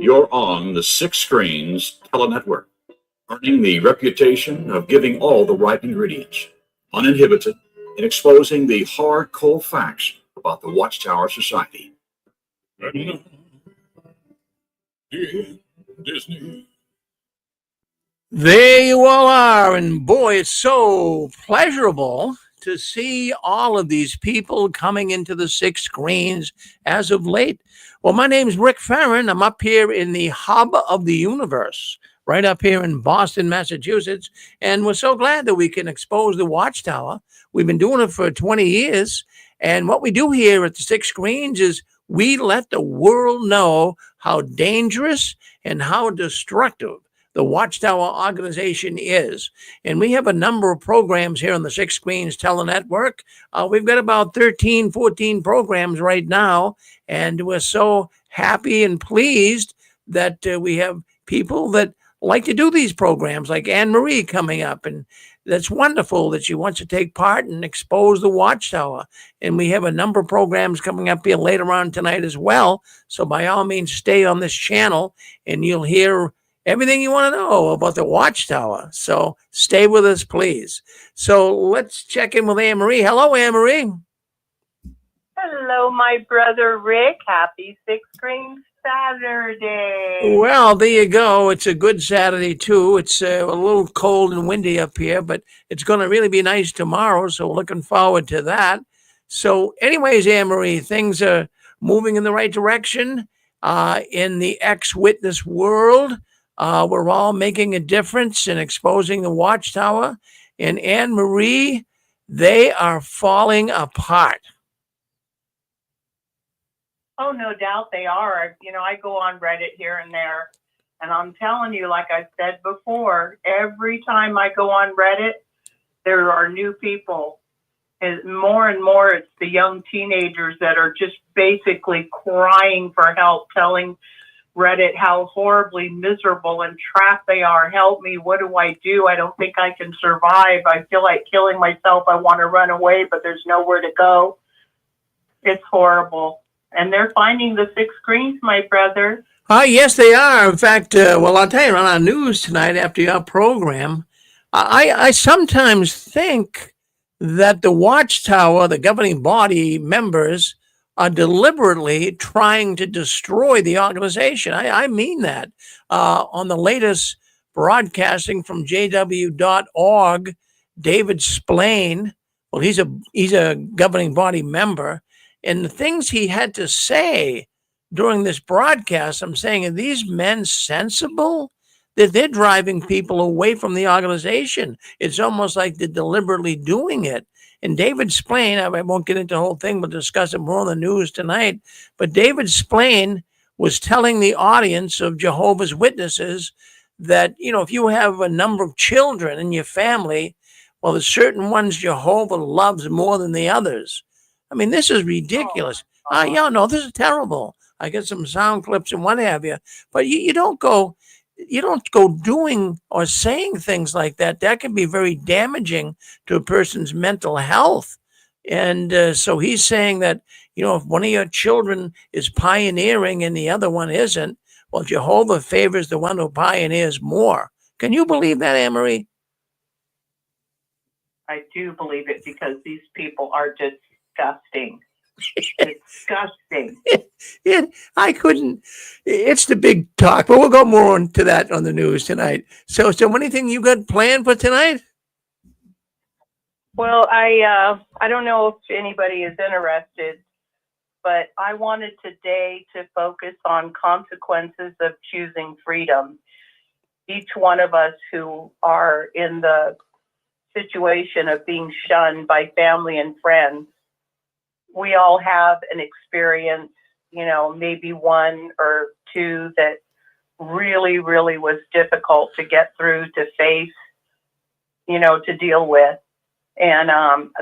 You're on the Six Screens Telenetwork, earning the reputation of giving all the right ingredients, uninhibited, in exposing the hard, cold facts about the Watchtower Society. Disney. There you all are, and boy, it's so pleasurable to see all of these people coming into the Six Screens as of late. Well, my name's Rick Farron. I'm up here in the hub of the universe, right up here in Boston, Massachusetts, and we're so glad that we can expose the Watchtower. We've been doing it for 20 years, and what we do here at the Six Screens is we let the world know how dangerous and how destructive the Watchtower organization is. And we have a number of programs here on the Six Screens Telenetwork. We've got about 13, 14 programs right now, and we're so happy and pleased that we have people that like to do these programs, like Anne-Marie coming up, and that's wonderful that she wants to take part and expose the Watchtower. And we have a number of programs coming up here later on tonight as well. So by all means, stay on this channel and you'll hear everything you want to know about the Watchtower. So stay with us, please. So let's check in with Anne-Marie. Hello, Anne-Marie. Hello, my brother Rick. Happy Six Screen Saturday. Well, there you go. It's a good Saturday, too. It's a little cold and windy up here, but it's going to really be nice tomorrow, so we're looking forward to that. So anyways, Anne-Marie, things are moving in the right direction in the ex-witness world. We're all making a difference in exposing the Watchtower. And Anne-Marie, they are falling apart. Oh, no doubt they are. You know, I go on Reddit here and there, and I'm telling you, like I said before, every time I go on Reddit, there are new people. And more, it's the young teenagers that are just basically crying for help, telling Reddit how horribly miserable and trapped they are. Help me. What do? I don't think I can survive. I feel like killing myself. I want to run away, but there's nowhere to go. It's horrible. And they're finding the Six Screens, my brother. Yes, they are. In fact, well, I'll tell you, on our news tonight after your program, I sometimes think that the Watchtower, the governing body members, are deliberately trying to destroy the organization. I mean that. On the latest broadcasting from jw.org, David Splain, well, he's a governing body member, and the things he had to say during this broadcast, I'm saying, are these men sensible? That they're driving people away from the organization. It's almost like they're deliberately doing it. And David Splain, I won't get into the whole thing, we'll discuss it more on the news tonight. But David Splain was telling the audience of Jehovah's Witnesses that, you know, if you have a number of children in your family, well, there's certain ones Jehovah loves more than the others. I mean, this is ridiculous. Yeah, no, this is terrible. I get some sound clips and what have you. But you don't go doing or saying things like that. That can be very damaging to a person's mental health. And so he's saying that, you know, if one of your children is pioneering and the other one isn't, well, Jehovah favors the one who pioneers more. Can you believe that, Anne-Marie? I do believe it because these people are disgusting. Disgusting. I couldn't. It's the big talk, but we'll go more into that on the news tonight. So anything you got planned for tonight? Well, I don't know if anybody is interested, but I wanted today to focus on consequences of choosing freedom. Each one of us who are in the situation of being shunned by family and friends, we all have an experience, you know, maybe one or two that really, really was difficult to get through, to face, you know, to deal with. And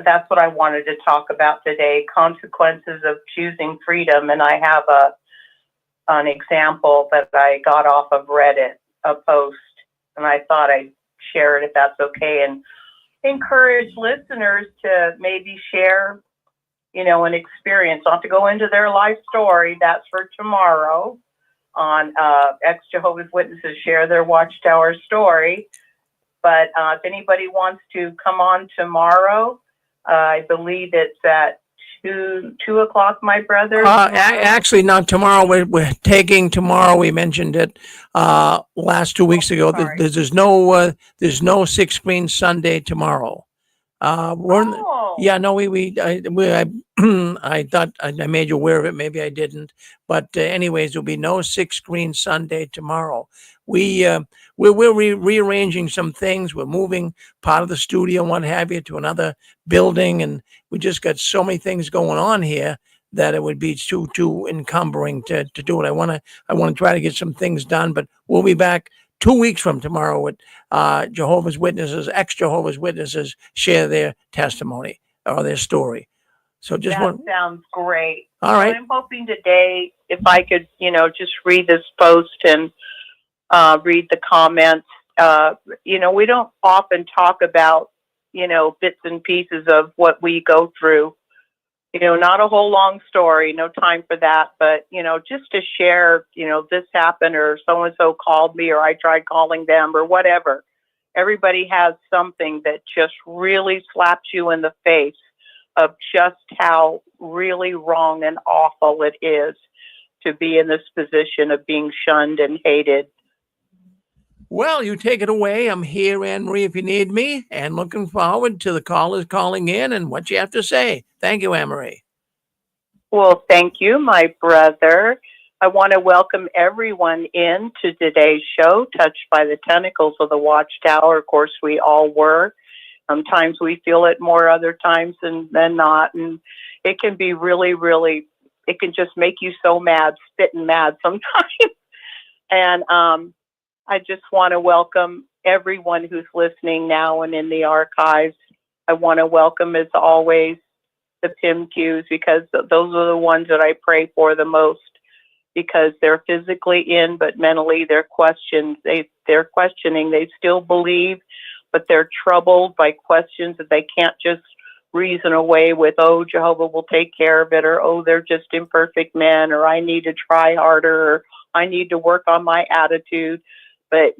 that's what I wanted to talk about today, consequences of choosing freedom. And I have an example that I got off of Reddit, a post, and I thought I'd share it if that's okay, and encourage listeners to maybe share, you know, an experience. Not to go into their life story, that's for tomorrow, on ex-Jehovah's Witnesses share their Watchtower story. But if anybody wants to come on tomorrow, I believe it's at 2 o'clock, my brother. Actually, not tomorrow. We're taking tomorrow. We mentioned it last 2 weeks ago. Sorry. There's no 6-screen Sunday tomorrow. Yeah, no, I thought I made you aware of it. Maybe I didn't. But anyways, there'll be no 6-screen Sunday tomorrow. We're rearranging some things. We're moving part of the studio and what have you to another building, and we just got so many things going on here that it would be too encumbering to do it. I want to try to get some things done, but we'll be back 2 weeks from tomorrow with Jehovah's Witnesses, ex-Jehovah's Witnesses share their testimony or their story. So sounds great. All right. I'm hoping today, if I could, just read this post and read the comments. We don't often talk about, bits and pieces of what we go through. Not a whole long story, no time for that, but, just to share, this happened or so-and-so called me or I tried calling them or whatever. Everybody has something that just really slaps you in the face of just how really wrong and awful it is to be in this position of being shunned and hated. Well, you take it away. I'm here, Anne-Marie, if you need me, and looking forward to the callers calling in and what you have to say. Thank you, Anne-Marie. Well, thank you, my brother. I want to welcome everyone in to today's show, Touched by the Tentacles of the Watchtower. Of course, we all were. Sometimes we feel it more, other times than not. And it can be really, really, it can just make you so mad, spitting mad sometimes. And I just want to welcome everyone who's listening now and in the archives. I want to welcome, as always, the PIMQs, because those are the ones that I pray for the most, because they're physically in, but mentally they're questioning. They still believe, but they're troubled by questions that they can't just reason away with, oh, Jehovah will take care of it, or, oh, they're just imperfect men, or I need to try harder, or I need to work on my attitude. But,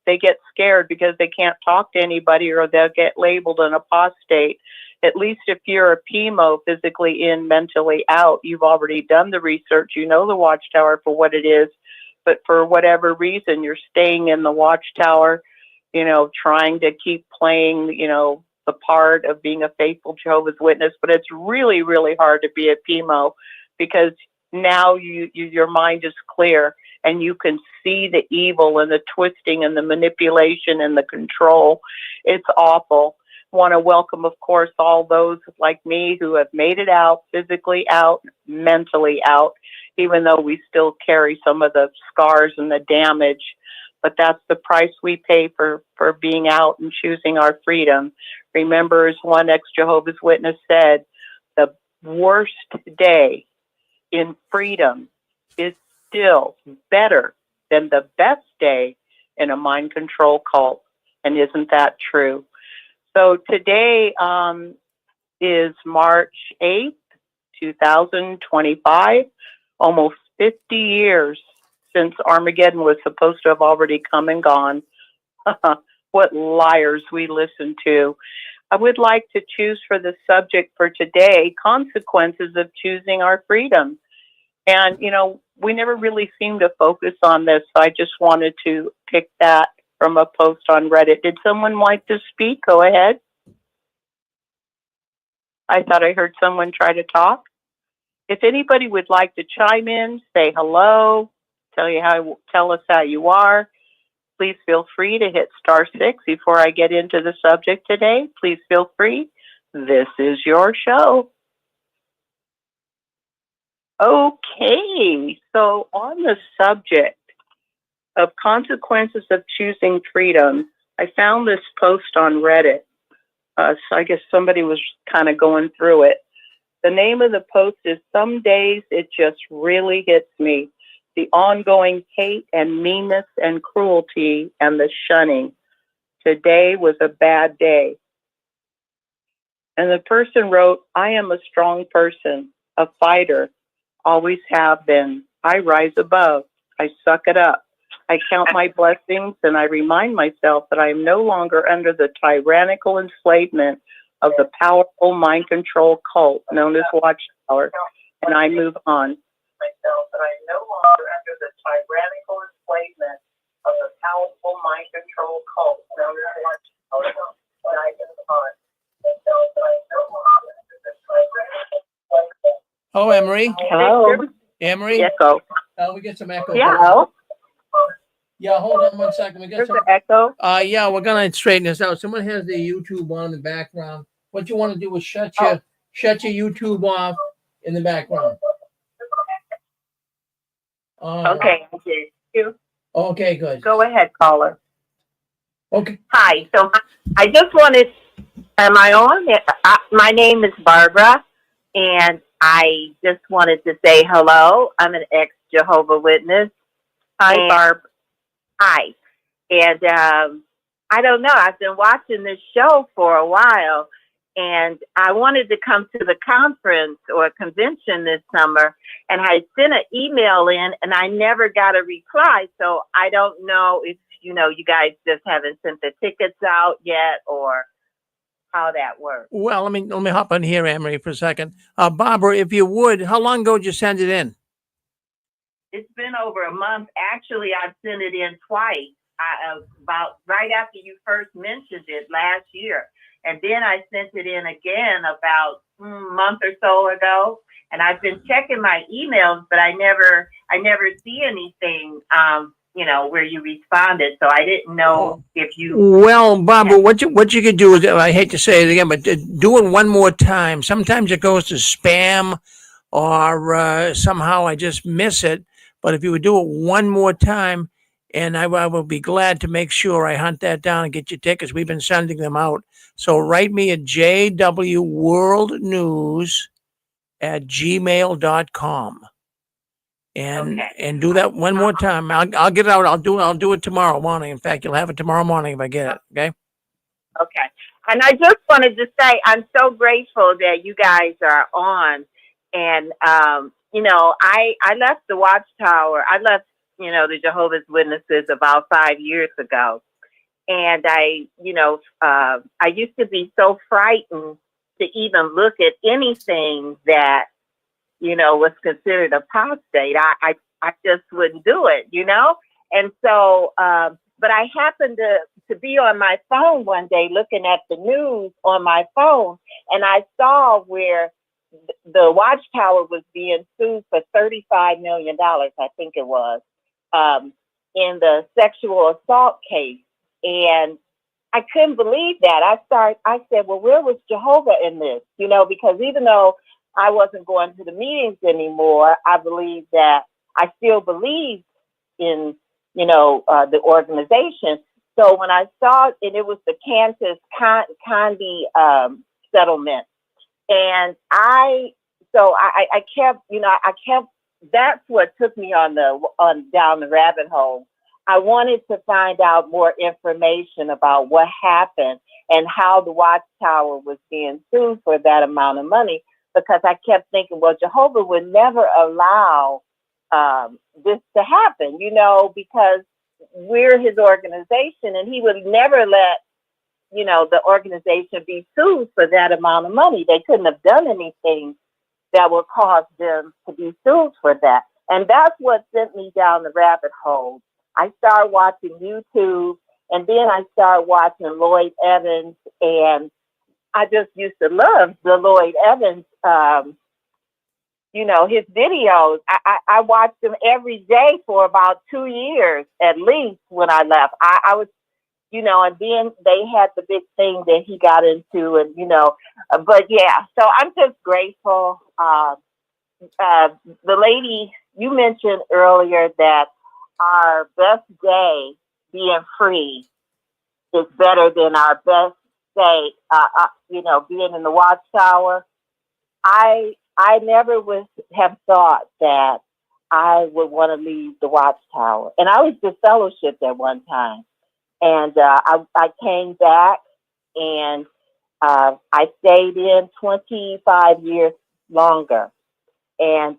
they get scared because they can't talk to anybody or they'll get labeled an apostate. At least if you're a PMO, physically in, mentally out, you've already done the research, you know the Watchtower for what it is, but for whatever reason, you're staying in the Watchtower, trying to keep playing, the part of being a faithful Jehovah's Witness. But it's really, really hard to be a PMO because now your mind is clear and you can see the evil and the twisting and the manipulation and the control. It's awful. Want to welcome, of course, all those like me who have made it out, physically out, mentally out, even though we still carry some of the scars and the damage. But that's the price we pay for being out and choosing our freedom. Remember, as one ex-Jehovah's Witness said, the worst day in freedom is still better than the best day in a mind control cult. And isn't that true? So today is March 8th, 2025, almost 50 years since Armageddon was supposed to have already come and gone. What liars we listen to. I would like to choose for the subject for today, consequences of choosing our freedom. And, we never really seem to focus on this, so I just wanted to pick that from a post on Reddit. Did someone like to speak? Go ahead. I thought I heard someone try to talk. If anybody would like to chime in, say hello, tell us how you are, please feel free to hit *6 before I get into the subject today. Please feel free. This is your show. Okay, so on the subject of consequences of choosing freedom, I found this post on Reddit. So I guess somebody was kind of going through it. The name of the post is "Some Days It Just Really Hits Me. The Ongoing Hate and Meanness and Cruelty and the Shunning. Today was a bad day." And the person wrote, "I am a strong person, a fighter, always have been. I rise above. I suck it up. I count my blessings and I remind myself that I am no longer under the tyrannical enslavement of the powerful mind control cult known as Watchtower, and I move on. Myself that I am no longer under the tyrannical enslavement of the powerful mind control cult known as Watchtower, and I move on. Myself that I am no longer under the tyrannical enslavement. Oh, Emery. Hello. Emery. Echo. We get some echo. Yeah. Hello. Yeah, hold on 1 second. We got There's some an echo. Yeah, we're gonna straighten this out. Someone has the YouTube on in the background. What you want to do is shut your YouTube off in the background. Okay. Okay, good. Go ahead, caller. Okay. Hi. So I just wanted, am I on? My name is Barbara, and I just wanted to say hello. I'm an ex-Jehovah Witness. Hi, Barb. Hi. And I don't know. I've been watching this show for a while, and I wanted to come to the conference or convention this summer, and I sent an email in, and I never got a reply. So I don't know if, you guys just haven't sent the tickets out yet or how that works. Well, let me hop on here, Emery, for a second. Barbara, if you would, how long ago did you send it in? It's been over a month. Actually, I've sent it in twice. About right after you first mentioned it last year. And then I sent it in again about a month or so ago. And I've been checking my emails, but I never see anything, where you responded. So I didn't know if you. Well, Barbara, what you could do is, I hate to say it again, but do it one more time. Sometimes it goes to spam or somehow I just miss it. But if you would do it one more time, and I will be glad to make sure I hunt that down and get your tickets. We've been sending them out. So write me at jwworldnews@gmail.com. And do that one more time. I'll get it out. I'll do it tomorrow morning. In fact, you'll have it tomorrow morning if I get it. Okay. Okay. And I just wanted to say I'm so grateful that you guys are on. And I left the Watchtower. I left the Jehovah's Witnesses about 5 years ago. And I used to be so frightened to even look at anything that, was considered apostate. I just wouldn't do it, And so, but I happened to be on my phone one day looking at the news on my phone, and I saw where the Watchtower was being sued for $35 million, I think it was. In the sexual assault case. And I couldn't believe that. I said, well, where was Jehovah in this? Because even though I wasn't going to the meetings anymore, I still believed in, the organization. So when I saw it, it was the Kansas Condi settlement. And I kept, that's what took me down the rabbit hole. I wanted to find out more information about what happened and how the Watchtower was being sued for that amount of money, because I kept thinking, well, Jehovah would never allow this to happen, because we're his organization, and he would never let, the organization be sued for that amount of money. They couldn't have done anything that would cause them to be sued for that. And that's what sent me down the rabbit hole. I started watching YouTube, and then I started watching Lloyd Evans, and I just used to love the Lloyd Evans, his videos. I watched them every day for about 2 years at least when I left. I was, and then they had the big thing that he got into, and, but yeah, so I'm just grateful. The lady you mentioned earlier that our best day being free is better than our best day, being in the Watchtower. I never would have thought that I would want to leave the Watchtower. And I was disfellowshipped at one time. And I came back, and I stayed in 25 years longer. And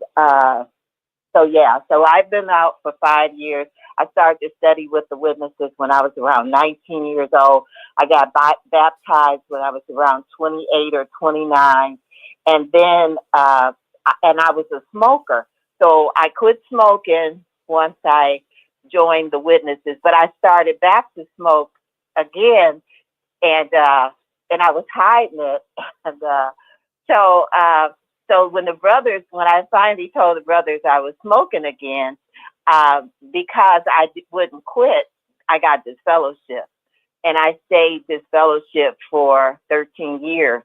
So yeah, so I've been out for 5 years. I started to study with the witnesses when I was around 19 years old. I got baptized when I was around 28 or 29. And then, and I was a smoker. So I quit smoking once I joined the witnesses, but I started back to smoke again. And I was hiding it. And, so when I finally told the brothers I was smoking again, because I wouldn't quit, I got this fellowship, and I stayed this fellowship for 13 years.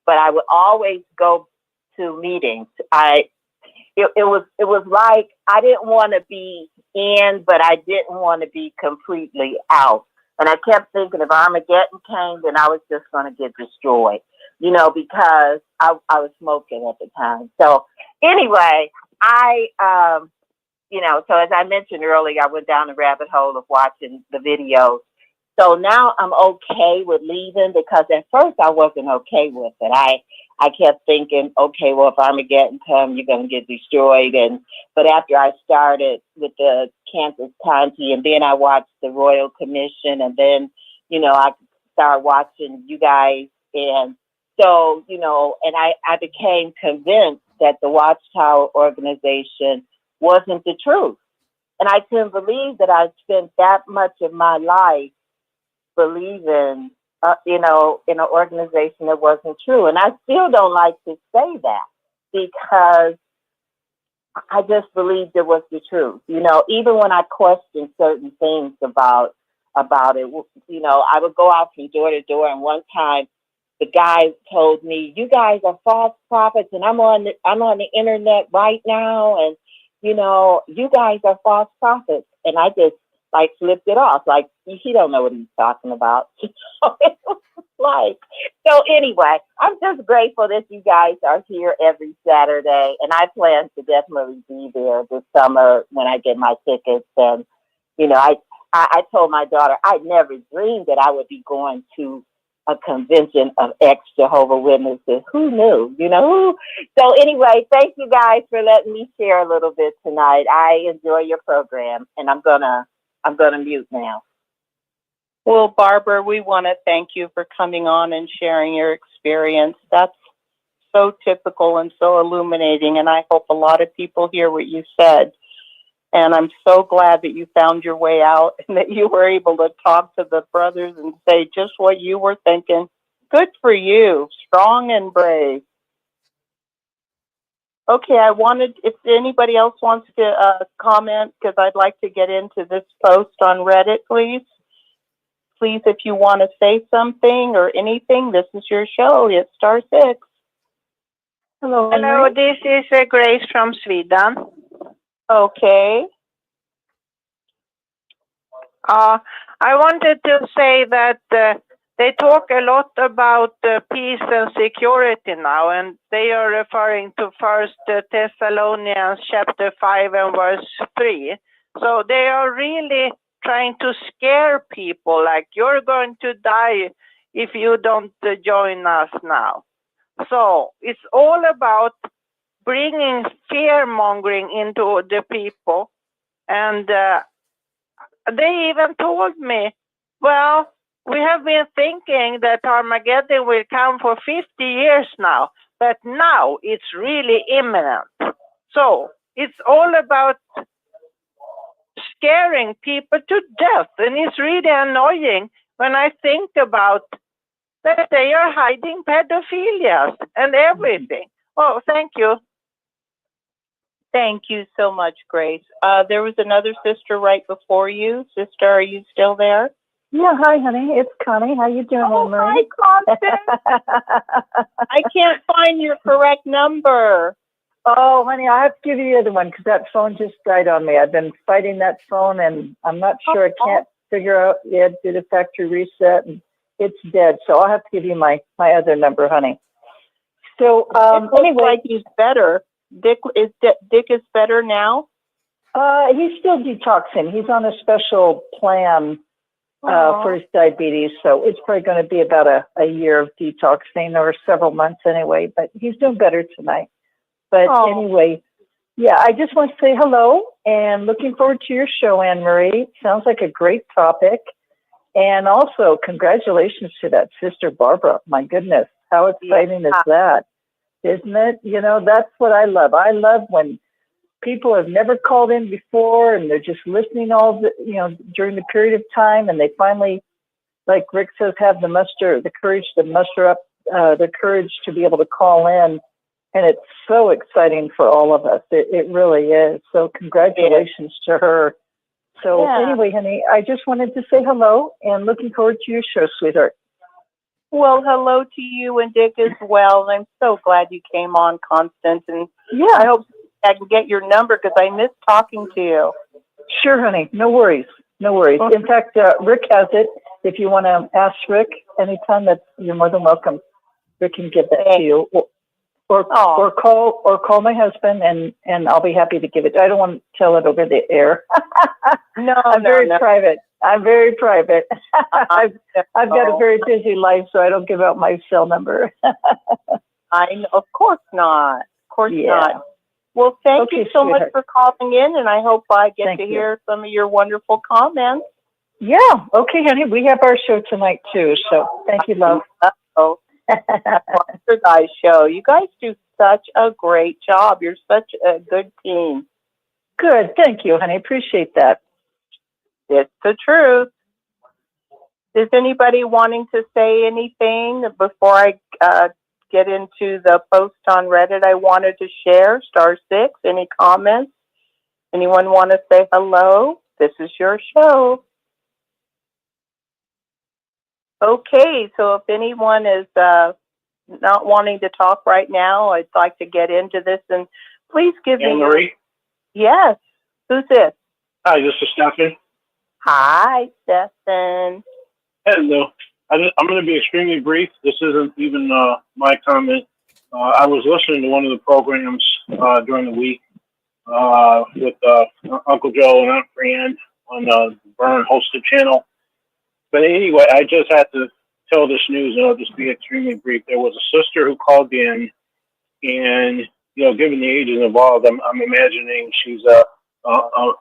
But I would always go to meetings. It was like I didn't want to be in, but I didn't want to be completely out. And I kept thinking if Armageddon came, then I was just going to get destroyed, because I was smoking at the time. So anyway, so as I mentioned earlier, I went down the rabbit hole of watching the videos. So now I'm okay with leaving, because at first I wasn't okay with it. I kept thinking, okay, well, if Armageddon comes, you're going to get destroyed. But after I started with the Kansas County, and then I watched the Royal Commission, and then, I started watching you guys. And so, and I became convinced that the Watchtower organization wasn't the truth. And I couldn't believe that I'd spent that much of my life believing, in an organization that wasn't true. And I still don't like to say that, because I just believed it was the truth. Even when I questioned certain things about it, I would go out from door to door. And one time, the guy told me, "You guys are false prophets, and I'm on the internet right now, and you guys are false prophets." And I just flipped it off, he don't know what he's talking about. So anyway, I'm just grateful that you guys are here every Saturday, and I plan to definitely be there this summer when I get my tickets. And I told my daughter I never dreamed that I would be going to a convention of ex-Jehovah's Witnesses. Who knew? So anyway, thank you guys for letting me share a little bit tonight. I enjoy your program, and I'm gonna mute now. Well, Barbara, we want to thank you for coming on and sharing your experience. That's so typical and so illuminating, and I hope a lot of people hear what you said. And I'm so glad that you found your way out and that you were able to talk to the brothers and say just what you were thinking. Good for you. Strong and brave. Okay, if anybody else wants to comment, because I'd like to get into this post on Reddit, please. Please, if you want to say something or anything, this is your show. It's star 6. Hello. Hello, this is Grace from Sweden. Okay. I wanted to say that they talk a lot about peace and security now, and they are referring to 1 Thessalonians chapter 5 and verse 3. So they are really trying to scare people, like you're going to die if you don't join us now. So it's all about bringing fear-mongering into the people. And they even told me, well, we have been thinking that Armageddon will come for 50 years now, but now it's really imminent. So it's all about scaring people to death. And it's really annoying when I think about that they are hiding pedophilia and everything. Oh, thank you. Thank you so much, Grace. There was another sister right before you. Sister, are you still there? Yeah, hi, honey. It's Connie. How you doing, Oh, Marie? hi, Constance. I can't find your correct number. Oh, honey, I have to give you the other one because that phone just died on me. I've been fighting that phone, and I'm not sure. I can't figure out. Yeah, did a factory reset, and it's dead. So I'll have to give you my other number, honey. So anyway, like he's better. Dick is better now. He's still detoxing. He's on a special plan for his diabetes, so it's probably going to be about a year of detoxing or several months anyway. But he's doing better tonight. But anyway, Yeah, I just want to say hello and looking forward to your show, Anne Marie. Sounds like a great topic. And also, congratulations to that sister, Barbara. My goodness, how exciting is that? Isn't it? You know, that's what I love. I love when people have never called in before and they're just listening all the, during the period of time, and they finally, like Rick says, have the courage to muster up the courage to be able to call in. And it's so exciting for all of us. It really is. So congratulations to her. So anyway, honey, I just wanted to say hello and looking forward to your show, sweetheart. Well, hello to you and Dick as well. I'm so glad you came on, Constance. And I hope I can get your number because I miss talking to you. Sure, honey. No worries. No worries. In fact, Rick has it. If you want to ask Rick anytime, you're more than welcome. Rick can give that to you. Or call my husband and I'll be happy to give it. I don't want to tell it over the air. I'm very private. I'm very private. I've got a very busy life, so I don't give out my cell number. Of course not. Of course not. Well, thank you so much for calling in, and I hope I get to hear some of your wonderful comments. Yeah. Okay, honey. We have our show tonight too. So thank you, love. Guys show. You guys do such a great job. You're such a good team. Good. Thank you, honey. Appreciate that. It's the truth. Is anybody wanting to say anything before I get into the post on Reddit I wanted to share? *6. Any comments? Anyone want to say hello? This is your show. Okay, so if anyone is not wanting to talk right now, I'd like to get into this, and please give me. Marie? Yes. Who's this? Hi, this is Stephen. Hi, Stephen. Hello. I'm going to be extremely brief. This isn't even my comment. I was listening to one of the programs during the week with Uncle Joe and Aunt Fran on the Burn hosted channel. But anyway, I just have to tell this news, and I'll just be extremely brief. There was a sister who called in, and given the ages involved, I'm imagining she's a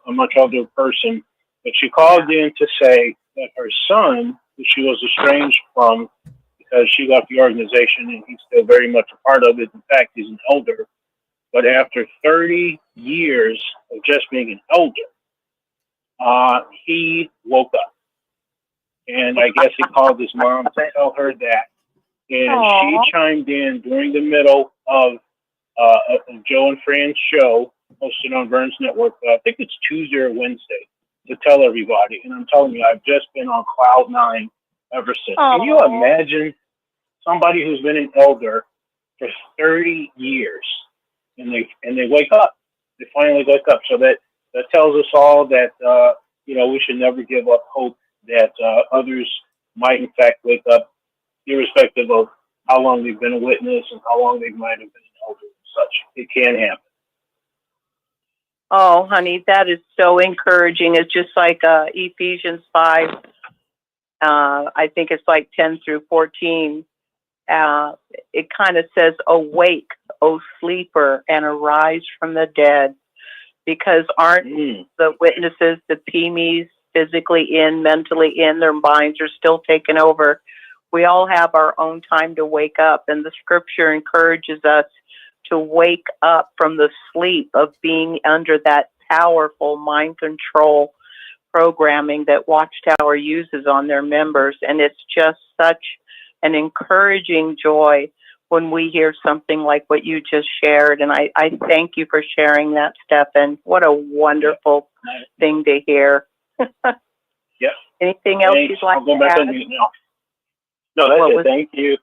much older person. But she called in to say that her son, who she was estranged from because she left the organization, and he's still very much a part of it. In fact, he's an elder. But after 30 years of just being an elder, he woke up. And I guess he called his mom to tell her that. And she chimed in during the middle of Joe and Fran's show, hosted on Burns Network. I think it's Tuesday or Wednesday, to tell everybody. And I'm telling you, I've just been on cloud nine ever since. Can you imagine somebody who's been an elder for 30 years and they wake up? They finally wake up. So that tells us all that we should never give up hope that others might in fact wake up, irrespective of how long they've been a witness and how long they might have been an elder and such. It can happen. Oh, honey, that is so encouraging. It's just like Ephesians 5. I think it's like 10 through 14. It kind of says, "Awake, O sleeper, and arise from the dead," because aren't the witnesses, the PMEs, physically in, mentally in, their minds are still taken over. We all have our own time to wake up, and the scripture encourages us to wake up from the sleep of being under that powerful mind control programming that Watchtower uses on their members. And it's just such an encouraging joy when we hear something like what you just shared. And I thank you for sharing that, Stephen. What a wonderful thing to hear. Yeah. Anything else you'd like to add? No, that's it. Thank you.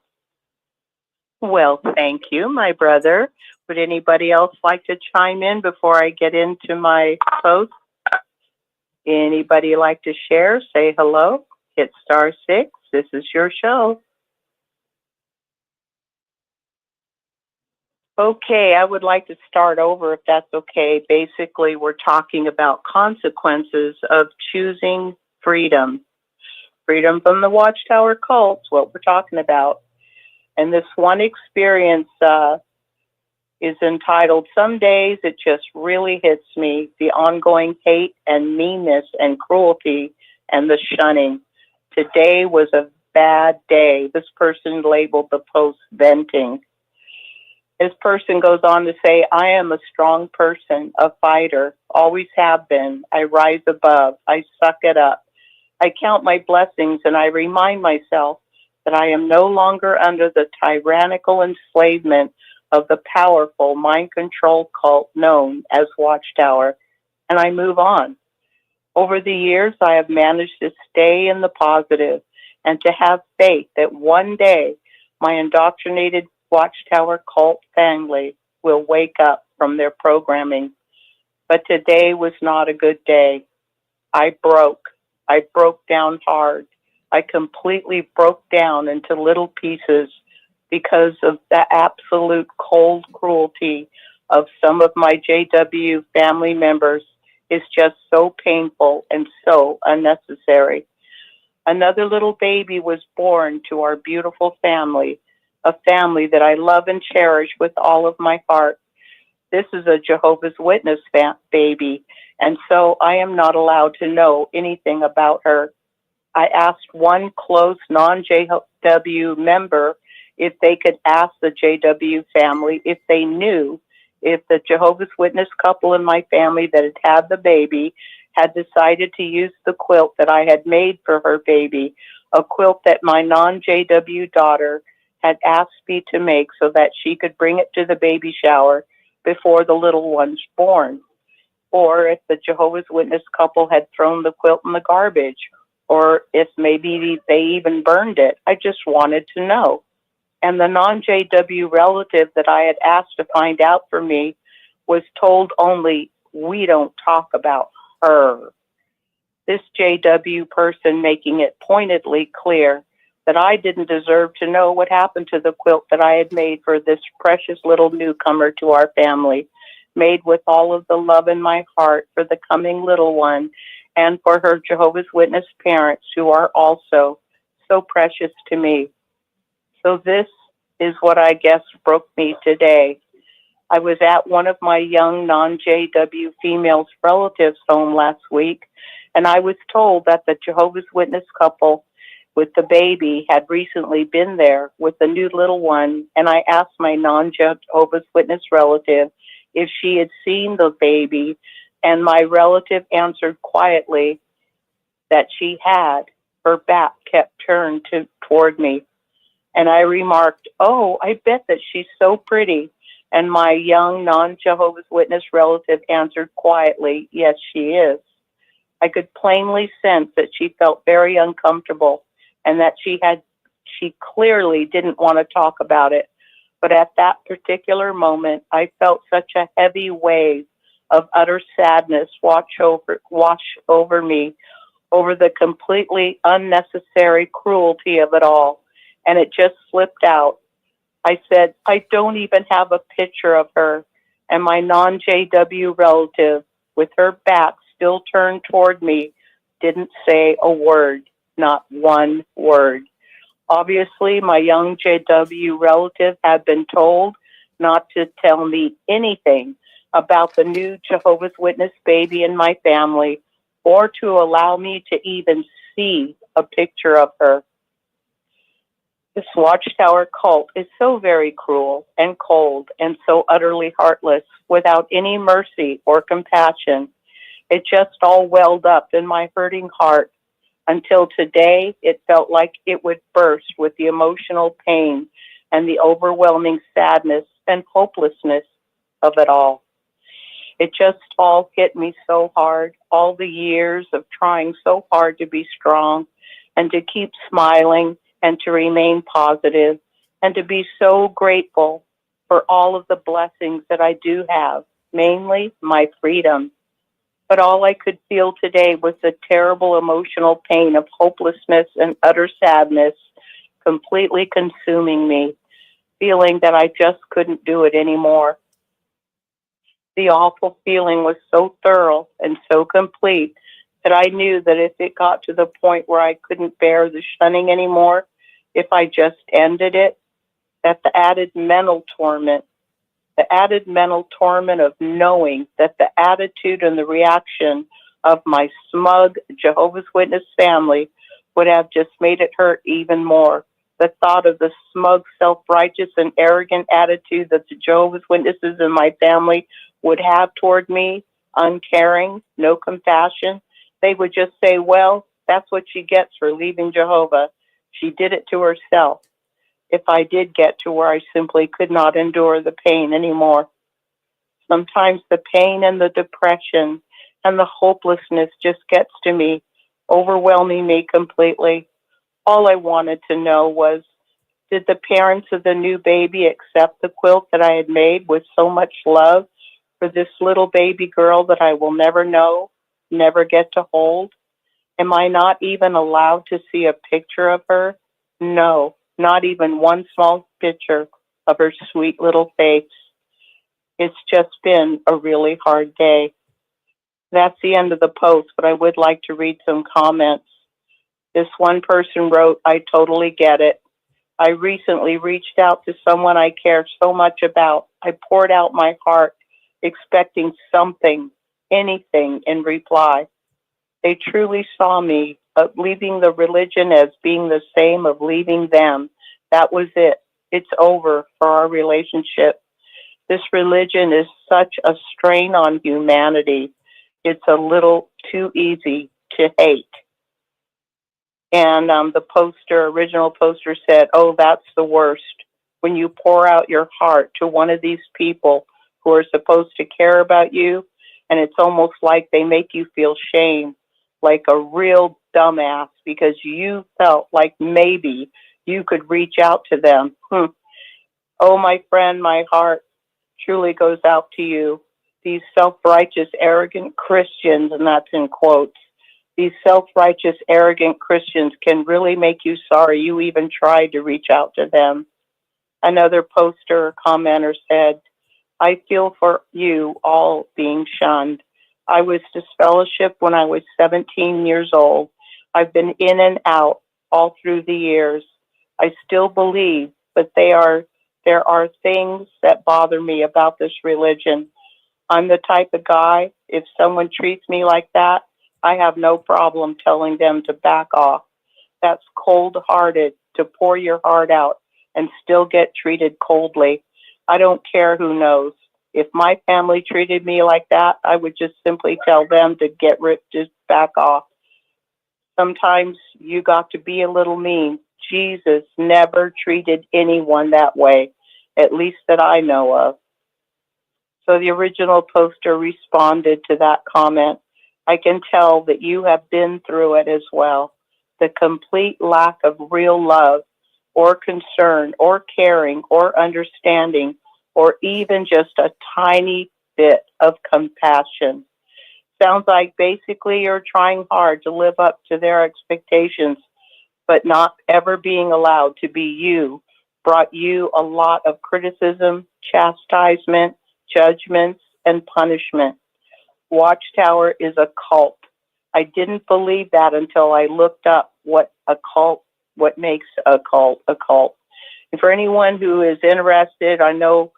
Well, thank you, my brother. Would anybody else like to chime in before I get into my post? Anybody like to share? Say hello. Hit *6. This is your show. Okay, I would like to start over if that's okay. Basically, we're talking about consequences of choosing freedom. Freedom from the Watchtower cults, what we're talking about. And this one experience, is entitled, Some Days It Just Really Hits Me, the ongoing hate and meanness and cruelty and the shunning. Today was a bad day. This person labeled the post venting. This person goes on to say, I am a strong person, a fighter, always have been. I rise above. I suck it up. I count my blessings and I remind myself that I am no longer under the tyrannical enslavement of the powerful mind control cult known as Watchtower, and I move on. Over the years, I have managed to stay in the positive and to have faith that one day my indoctrinated Watchtower cult family will wake up from their programming. But today was not a good day. I broke down hard. I completely broke down into little pieces because of the absolute cold cruelty of some of my JW family members is just so painful and so unnecessary. Another little baby was born to our beautiful family, a family that I love and cherish with all of my heart. This is a Jehovah's Witness baby, and so I am not allowed to know anything about her. I asked one close non-JW member if they could ask the JW family if they knew if the Jehovah's Witness couple in my family that had had the baby had decided to use the quilt that I had made for her baby, a quilt that my non-JW daughter had asked me to make so that she could bring it to the baby shower before the little one's born, or if the Jehovah's Witness couple had thrown the quilt in the garbage, or if maybe they even burned it. I just wanted to know. And the non-JW relative that I had asked to find out for me was told only, we don't talk about her. This JW person making it pointedly clear that I didn't deserve to know what happened to the quilt that I had made for this precious little newcomer to our family, made with all of the love in my heart for the coming little one and for her Jehovah's Witness parents who are also so precious to me. So this is what I guess broke me today. I was at one of my young non-JW females' relatives' home last week, and I was told that the Jehovah's Witness couple with the baby had recently been there with the new little one, and I asked my non-Jehovah's Witness relative if she had seen the baby, and my relative answered quietly that she had. Her back kept turned toward me. And I remarked, oh, I bet that she's so pretty. And my young non-Jehovah's Witness relative answered quietly, yes, she is. I could plainly sense that she felt very uncomfortable and that she clearly didn't want to talk about it. But at that particular moment, I felt such a heavy wave of utter sadness wash over me, over the completely unnecessary cruelty of it all. And it just slipped out. I said, I don't even have a picture of her. And my non-JW relative, with her back still turned toward me, didn't say a word, not one word. Obviously, my young JW relative had been told not to tell me anything about the new Jehovah's Witness baby in my family, or to allow me to even see a picture of her. This Watchtower cult is so very cruel and cold and so utterly heartless, without any mercy or compassion. It just all welled up in my hurting heart. Until today, it felt like it would burst with the emotional pain and the overwhelming sadness and hopelessness of it all. It just all hit me so hard, all the years of trying so hard to be strong and to keep smiling and to remain positive and to be so grateful for all of the blessings that I do have, mainly my freedom. But all I could feel today was the terrible emotional pain of hopelessness and utter sadness completely consuming me, feeling that I just couldn't do it anymore. The awful feeling was so thorough and so complete that I knew that if it got to the point where I couldn't bear the shunning anymore, if I just ended it, that the added mental torment The added mental torment of knowing that the attitude and the reaction of my smug Jehovah's Witness family would have just made it hurt even more. The thought of the smug, self-righteous, and arrogant attitude that the Jehovah's Witnesses in my family would have toward me, uncaring, no compassion. They would just say, well, that's what she gets for leaving Jehovah. She did it to herself. If I did get to where I simply could not endure the pain anymore. Sometimes the pain and the depression and the hopelessness just gets to me, overwhelming me completely. All I wanted to know was, did the parents of the new baby accept the quilt that I had made with so much love for this little baby girl that I will never know, never get to hold? Am I not even allowed to see a picture of her? No, not even one small picture of her sweet little face. It's just been a really hard day. That's the end of the post, but I would like to read some comments. This one person wrote, I totally get it. I recently reached out to someone I care so much about. I poured out my heart, expecting something, anything in reply. They truly saw me leaving the religion as being the same of leaving them. That was it. It's over for our relationship. This religion is such a strain on humanity. It's a little too easy to hate. And the original poster said, oh, that's the worst. When you pour out your heart to one of these people who are supposed to care about you, and it's almost like they make you feel shame, like a real dumbass, because you felt like maybe you could reach out to them. Oh, my friend, my heart truly goes out to you. These self-righteous, arrogant Christians, and that's in quotes, these self-righteous, arrogant Christians can really make you sorry you even tried to reach out to them. Another poster or commenter said, I feel for you all being shunned. I was disfellowshipped when I was 17 years old. I've been in and out all through the years. I still believe, but there are things that bother me about this religion. I'm the type of guy, if someone treats me like that, I have no problem telling them to back off. That's cold-hearted, to pour your heart out and still get treated coldly. I don't care who knows. If my family treated me like that, I would just simply tell them to just back off. Sometimes you got to be a little mean. Jesus never treated anyone that way, at least that I know of. So the original poster responded to that comment. I can tell that you have been through it as well. The complete lack of real love or concern or caring or understanding or even just a tiny bit of compassion. Sounds like basically you're trying hard to live up to their expectations, but not ever being allowed to be you brought you a lot of criticism, chastisement, judgments, and punishment. Watchtower is a cult. I didn't believe that until I looked up what makes a cult a cult. And for anyone who is interested, I know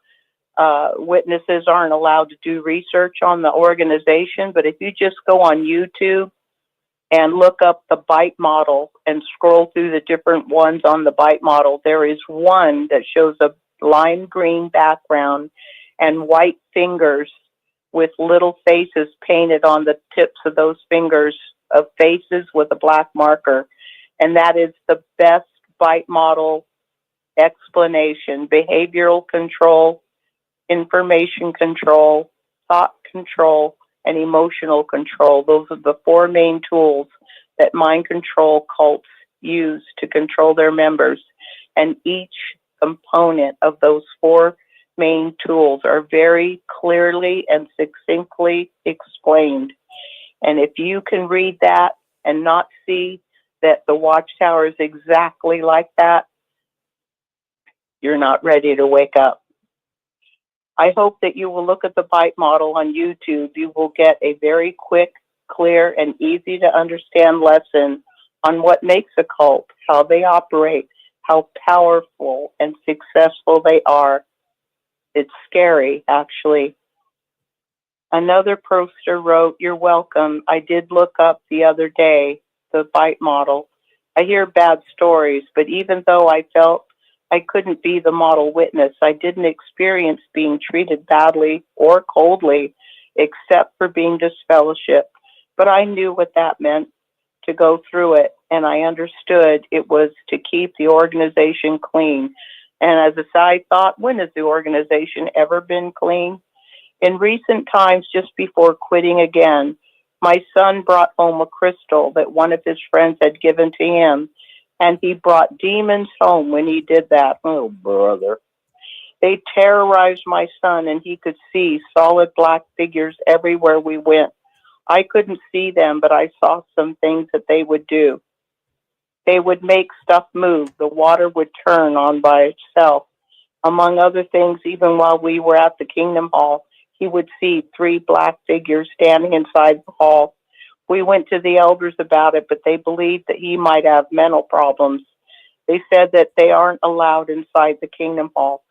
witnesses aren't allowed to do research on the organization, but if you just go on YouTube and look up the bite model and scroll through the different ones on the bite model, there is one that shows a lime green background and white fingers with little faces painted on the tips of those fingers, of faces with a black marker. And that is the best bite model explanation: behavioral control, information control, thought control, and emotional control. Those are the four main tools that mind control cults use to control their members. And each component of those four main tools are very clearly and succinctly explained. And if you can read that and not see that the Watchtower is exactly like that, you're not ready to wake up. I hope that you will look at the bite model on YouTube. You will get a very quick, clear, and easy to understand lesson on what makes a cult, how they operate, how powerful and successful they are. It's scary, actually. Another poster wrote, "You're welcome. I did look up the other day, the bite model. I hear bad stories, but even though I felt I couldn't be the model witness, I didn't experience being treated badly or coldly, except for being disfellowshipped. But I knew what that meant to go through it, and I understood it was to keep the organization clean. And as a side thought, when has the organization ever been clean? In recent times, just before quitting again, my son brought home a crystal that one of his friends had given to him, and he brought demons home when he did that. Oh, brother. They terrorized my son, and he could see solid black figures everywhere we went. I couldn't see them, but I saw some things that they would do. They would make stuff move. The water would turn on by itself. Among other things, even while we were at the Kingdom Hall, he would see 3 black figures standing inside the hall. We went to the elders about it, but they believed that he might have mental problems. They said that they aren't allowed inside the Kingdom Hall.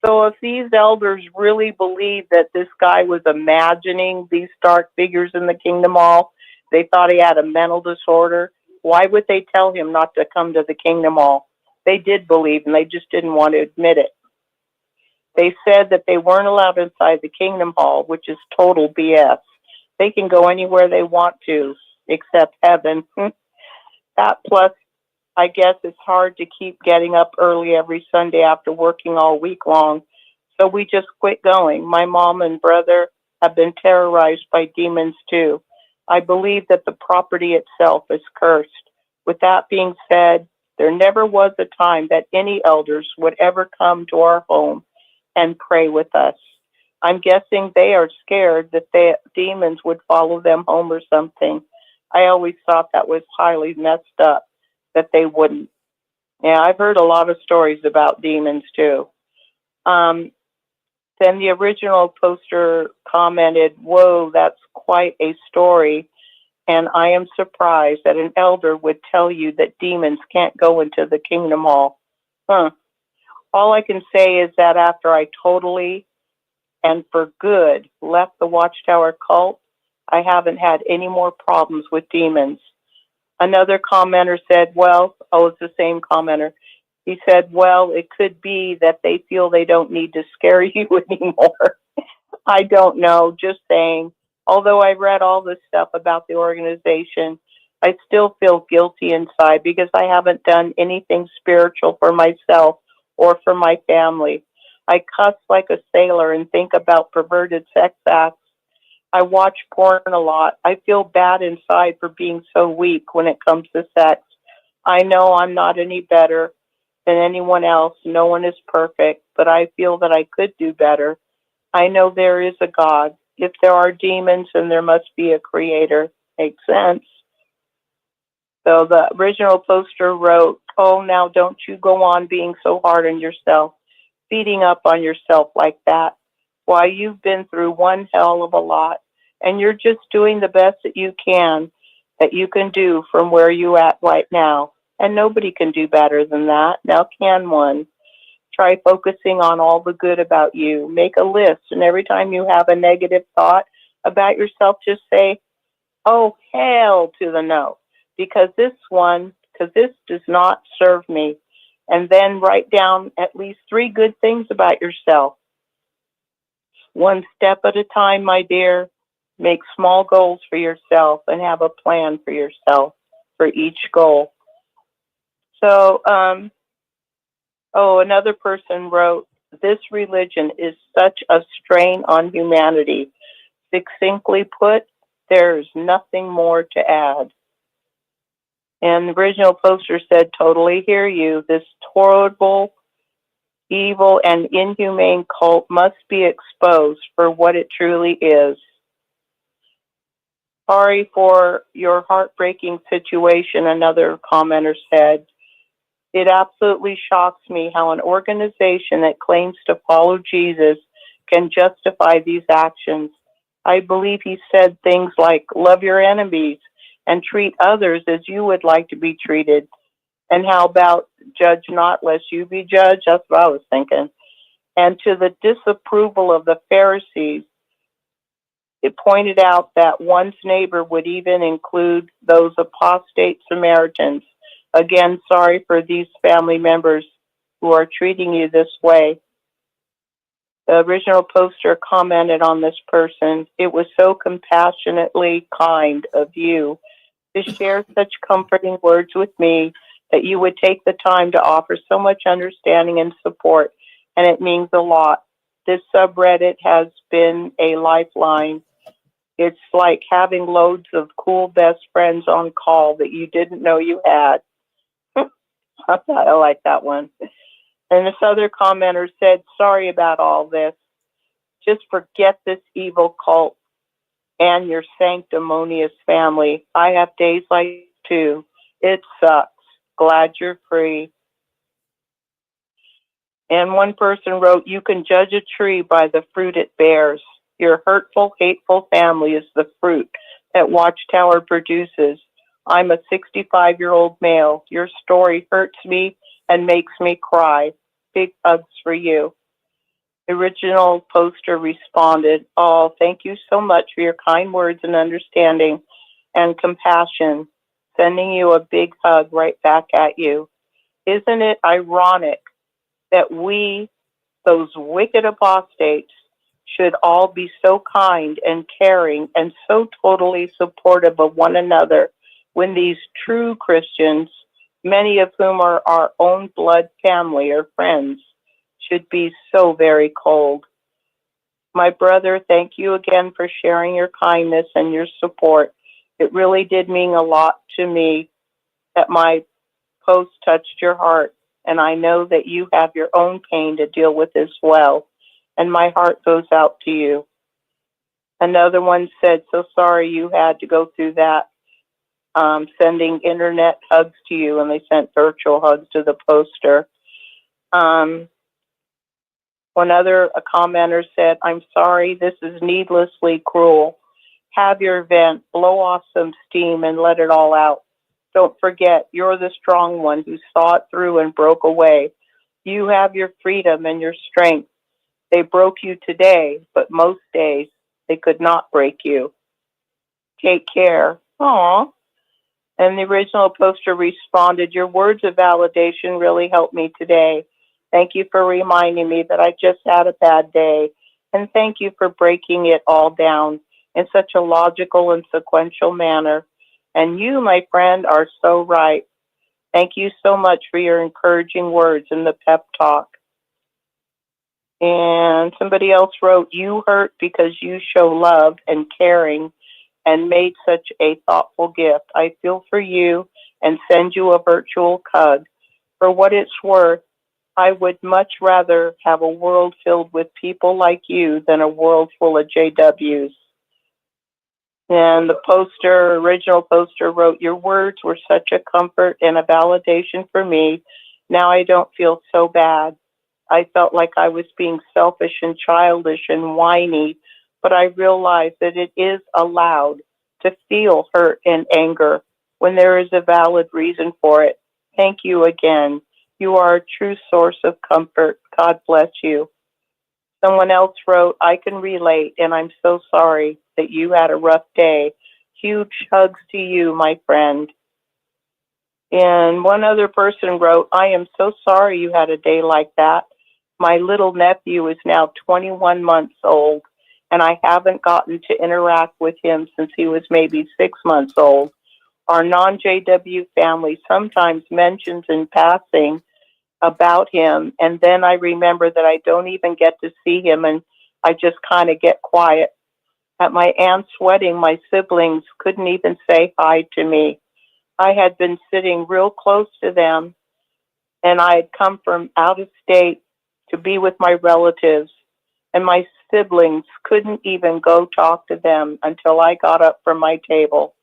So if these elders really believed that this guy was imagining these dark figures in the Kingdom Hall, they thought he had a mental disorder, why would they tell him not to come to the Kingdom Hall? They did believe, and they just didn't want to admit it. They said that they weren't allowed inside the Kingdom Hall, which is total BS. They can go anywhere they want to, except heaven. That plus, I guess it's hard to keep getting up early every Sunday after working all week long. So we just quit going. My mom and brother have been terrorized by demons too. I believe that the property itself is cursed. With that being said, there never was a time that any elders would ever come to our home and pray with us. I'm guessing they are scared that the demons would follow them home or something. I always thought that was highly messed up, that they wouldn't. Yeah, I've heard a lot of stories about demons too. Then the original poster commented, "Whoa, that's quite a story. And I am surprised that an elder would tell you that demons can't go into the Kingdom Hall." All I can say is that after I totally and for good left the Watchtower cult, I haven't had any more problems with demons. Another commenter said, it's the same commenter. He said, well, it could be that they feel they don't need to scare you anymore. I don't know, just saying. Although I read all this stuff about the organization, I still feel guilty inside because I haven't done anything spiritual for myself or for my family. I cuss like a sailor and think about perverted sex acts. I watch porn a lot. I feel bad inside for being so weak when it comes to sex. I know I'm not any better than anyone else. No one is perfect, but I feel that I could do better. I know there is a God. If there are demons, then there must be a creator. Makes sense. So the original poster wrote, "Oh, now don't you go on being so hard on yourself, beating up on yourself like that. Why, you've been through one hell of a lot, and you're just doing the best that you can do from where you at right now. And nobody can do better than that. Now can one? Try focusing on all the good about you. Make a list, and every time you have a negative thought about yourself, just say, oh, hell to the no, because this does not serve me. And then write down at least 3 good things about yourself. One step at a time, my dear. Make small goals for yourself and have a plan for yourself for each goal." So, another person wrote, "This religion is such a strain on humanity. Succinctly put, there's nothing more to add." And the original poster said, "Totally hear you. This horrible, evil, and inhumane cult must be exposed for what it truly is. Sorry for your heartbreaking situation," another commenter said. "It absolutely shocks me how an organization that claims to follow Jesus can justify these actions. I believe he said things like, love your enemies and treat others as you would like to be treated. And how about judge not lest you be judged?" That's what I was thinking. And to the disapproval of the Pharisees, it pointed out that one's neighbor would even include those apostate Samaritans. Again, sorry for these family members who are treating you this way. The original poster commented on this person. It was so compassionately kind of you to share such comforting words with me, that you would take the time to offer so much understanding and support, and it means a lot. This subreddit has been a lifeline. It's like having loads of cool best friends on call that you didn't know you had. I like that one. And this other commenter said, sorry about all this. Just forget this evil cult and your sanctimonious family. I have days like this too. It sucks. Glad you're free. And one person wrote, you can judge a tree by the fruit it bears. Your hurtful, hateful family is the fruit that Watchtower produces. I'm a 65-year-old male. Your story hurts me and makes me cry. Big hugs for you. The original poster responded, oh, thank you so much for your kind words and understanding and compassion. Sending you a big hug right back at you. Isn't it ironic that we, those wicked apostates, should all be so kind and caring and so totally supportive of one another, when these true Christians, many of whom are our own blood family or friends, should be so very cold? My brother, thank you again for sharing your kindness and your support. It really did mean a lot to me that my post touched your heart, and I know that you have your own pain to deal with as well, and my heart goes out to you. Another one said, so sorry you had to go through that. Sending internet hugs to you, and they sent virtual hugs to the poster. One other commenter said, I'm sorry, this is needlessly cruel. Have your vent, blow off some steam and let it all out. Don't forget, you're the strong one who saw it through and broke away. You have your freedom and your strength. They broke you today, but most days they could not break you. Take care. Aw. And the original poster responded, your words of validation really helped me today. Thank you for reminding me that I just had a bad day. And thank you for breaking it all down in such a logical and sequential manner. And you, my friend, are so right. Thank you so much for your encouraging words and the pep talk. And somebody else wrote, you hurt because you show love and caring and made such a thoughtful gift. I feel for you and send you a virtual hug. For what it's worth, I would much rather have a world filled with people like you than a world full of JWs. And the original poster wrote, your words were such a comfort and a validation for me. Now I don't feel so bad. I felt like I was being selfish and childish and whiny, but I realized that it is allowed to feel hurt and anger when there is a valid reason for it. Thank you again. You are a true source of comfort. God bless you. Someone else wrote, I can relate, and I'm so sorry that you had a rough day. Huge hugs to you, my friend. And one other person wrote, I am so sorry you had a day like that. My little nephew is now 21 months old, and I haven't gotten to interact with him since he was maybe 6 months old. Our non-JW family sometimes mentions in passing about him, and then I remember that I don't even get to see him, and I just kind of get quiet. At my aunt's wedding, my siblings couldn't even say hi to me. I had been sitting real close to them, and I had come from out of state to be with my relatives, and my siblings couldn't even go talk to them until I got up from my table.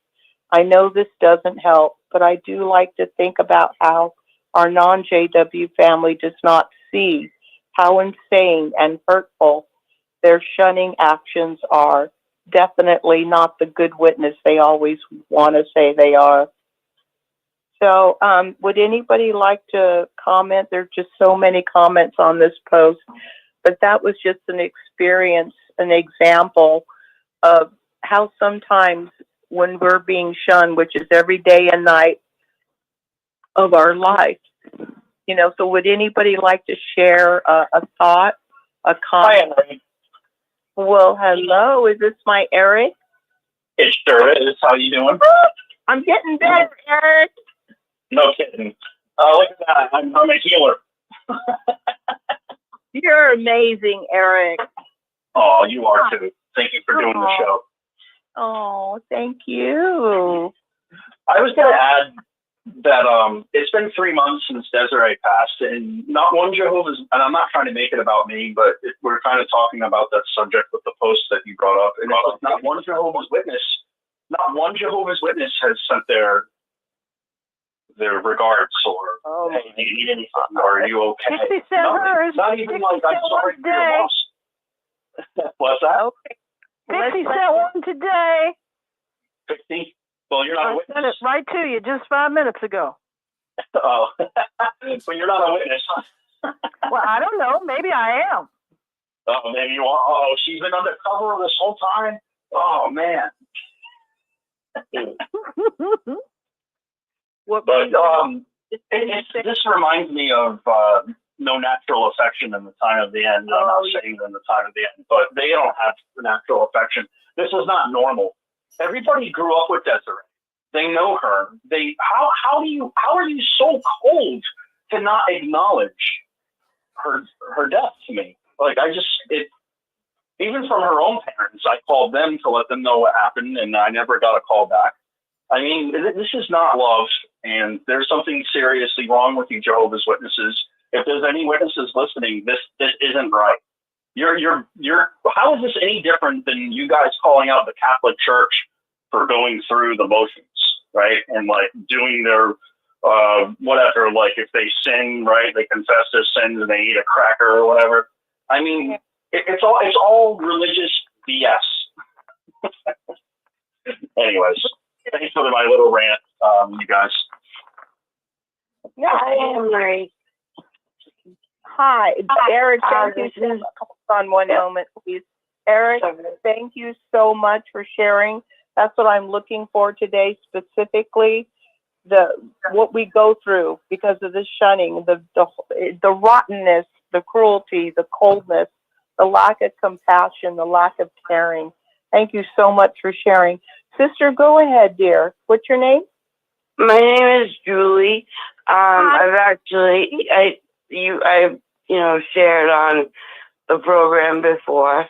I know this doesn't help, but I do like to think about how our non-JW family does not see how insane and hurtful their shunning actions are. Definitely not the good witness they always want to say they are. So would anybody like to comment? There are just so many comments on this post. but that was just an experience, an example of how sometimes when we're being shunned, which is every day and night of our life, you know. So would anybody like to share a thought, a comment? Hi, Eric. Well, hello. Is this my Eric? It sure is. How you doing? I'm getting better, Eric. No kidding. Look at that. I'm a healer. You're amazing, Eric. Oh, you are too. Thank you for doing the show. Oh, thank you. I was going to add that it's been 3 months since Desiree passed, and not one Jehovah's, and I'm not trying to make it about me, but we're kind of talking about that subject with the post that you brought up, and not one Jehovah's Witness has sent their regards or, hey, do you need anything, or are you okay? Not even like, I'm sorry for your loss. What's that? Okay. 50 sent one today. 50? Well, you're not a I witness. sent it right to you just 5 minutes ago. Oh, but you're not a witness. Well, I don't know. Maybe I am. Oh, maybe you are. Oh, she's been undercover this whole time. Oh, man. This reminds me of no natural affection in the time of the end. I'm not saying in the time of the end, but they don't have natural affection. This is not normal. Everybody grew up with Desiree. They know her. How are you so cold to not acknowledge her death to me? Like, even from her own parents, I called them to let them know what happened, and I never got a call back. I mean, this is not love, and there's something seriously wrong with you Jehovah's Witnesses. If there's any witnesses listening, this isn't right. How is this any different than you guys calling out the Catholic Church for going through the motions, right? And like doing their whatever, like if they sin, right, they confess their sins and they eat a cracker or whatever. I mean, it's all religious BS. Anyways, thanks for my little rant, you guys. Hi, Emery. Hi, Eric. Thank you. Hold on one moment, please. Eric, thank you so much for sharing. That's what I'm looking for today, specifically what we go through because of the shunning, the rottenness, the cruelty, the coldness, the lack of compassion, the lack of caring. Thank you so much for sharing. Sister, go ahead, dear. What's your name? My name is Julie. I've actually, I've shared on the program before.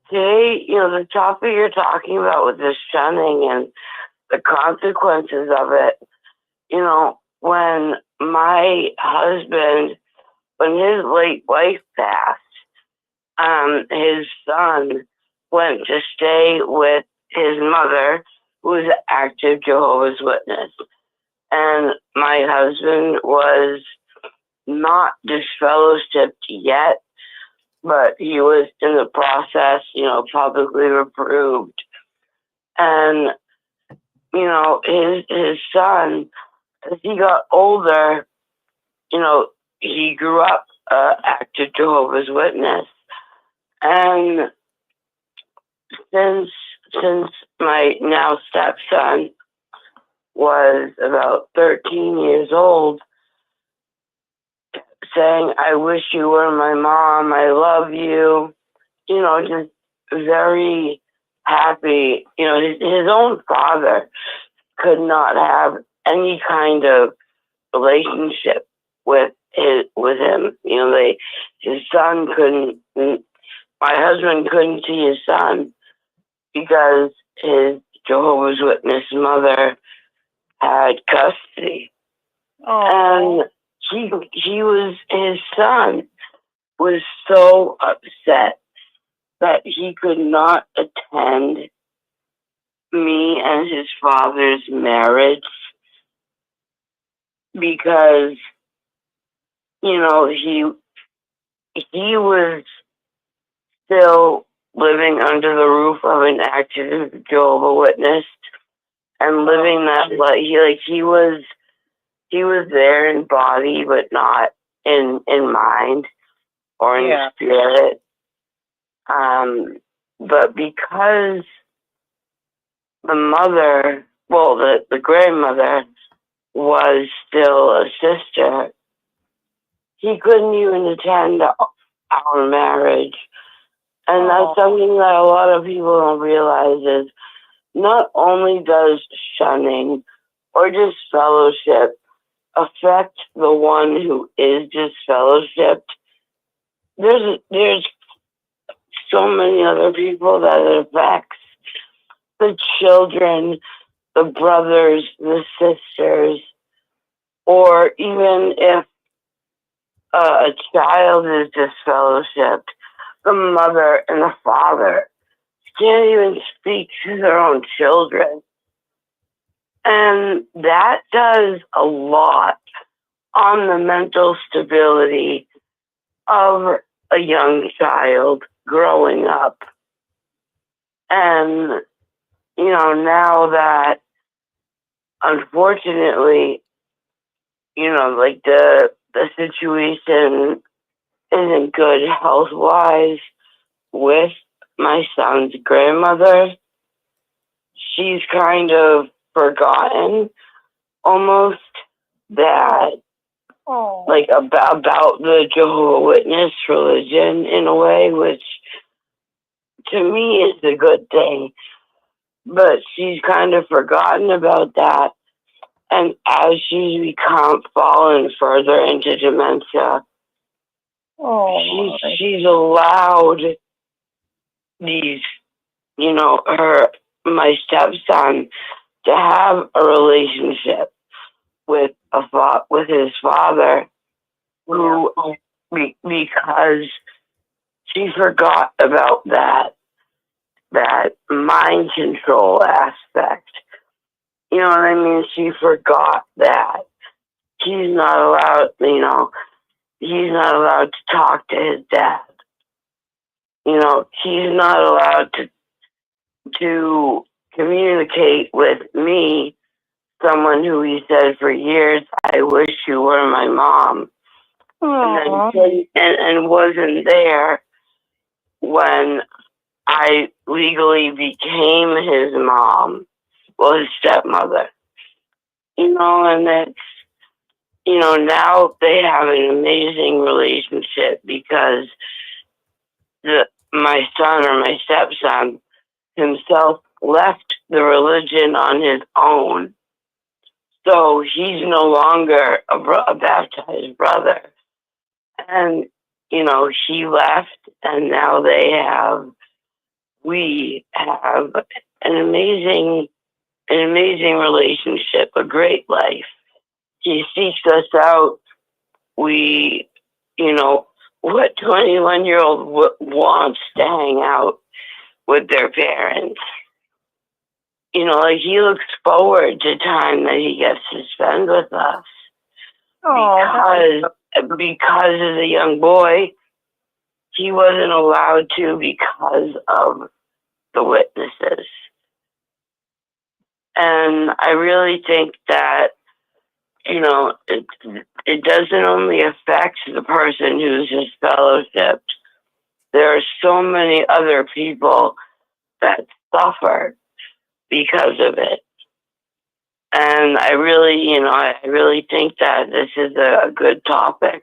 Today, the topic you're talking about with the shunning and the consequences of it, when my husband, when his late wife passed, his son went to stay with his mother, who was an active Jehovah's Witness. And my husband was not disfellowshipped yet, but he was in the process, publicly reproved. And, his son, as he got older, he grew up active Jehovah's Witness. And since my now stepson was about 13 years old, saying, I wish you were my mom, I love you, just very happy. His own father could not have any kind of relationship with him. His son couldn't, my husband couldn't see his son because his Jehovah's Witness mother had custody. Oh. And his son was so upset that he could not attend me and his father's marriage because, he was still living under the roof of an active Jehovah's Witness and living that life. He was there in body, but not in mind. or in Yeah. spirit. But because the mother, well, the grandmother was still a sister, he couldn't even attend our marriage. And that's something that a lot of people don't realize is not only does shunning or disfellowship affect the one who is disfellowshipped, there's so many other people that it affects. The children, the brothers, the sisters, or even if a child is disfellowshipped, the mother and the father can't even speak to their own children. And that does a lot on the mental stability of a young child growing up. And, now that unfortunately, like the situation isn't good health wise with my son's grandmother, she's kind of forgotten almost that, like about the Jehovah's Witness religion in a way, which to me is a good thing. But she's kind of forgotten about that. And as she's fallen further into dementia, she's allowed these, my stepson to have a relationship with his father, who because she forgot about that mind control aspect. You know what I mean? She forgot that he's not allowed. He's not allowed to talk to his dad. He's not allowed to communicate with me, someone who he said for years, I wish you were my mom. And wasn't there when I legally became his mom, well, his stepmother. And it's, now they have an amazing relationship because my son or my stepson himself left the religion on his own. So he's no longer a baptized brother. And, he left, and now we have an amazing relationship, a great life. He seeks us out. We, what 21-year-old wants to hang out with their parents. Like he looks forward to time that he gets to spend with us. Because as a young boy, he wasn't allowed to because of the witnesses. And I really think that, it doesn't only affect the person who's disfellowshipped. There are so many other people that suffer because of it. And I really think that this is a good topic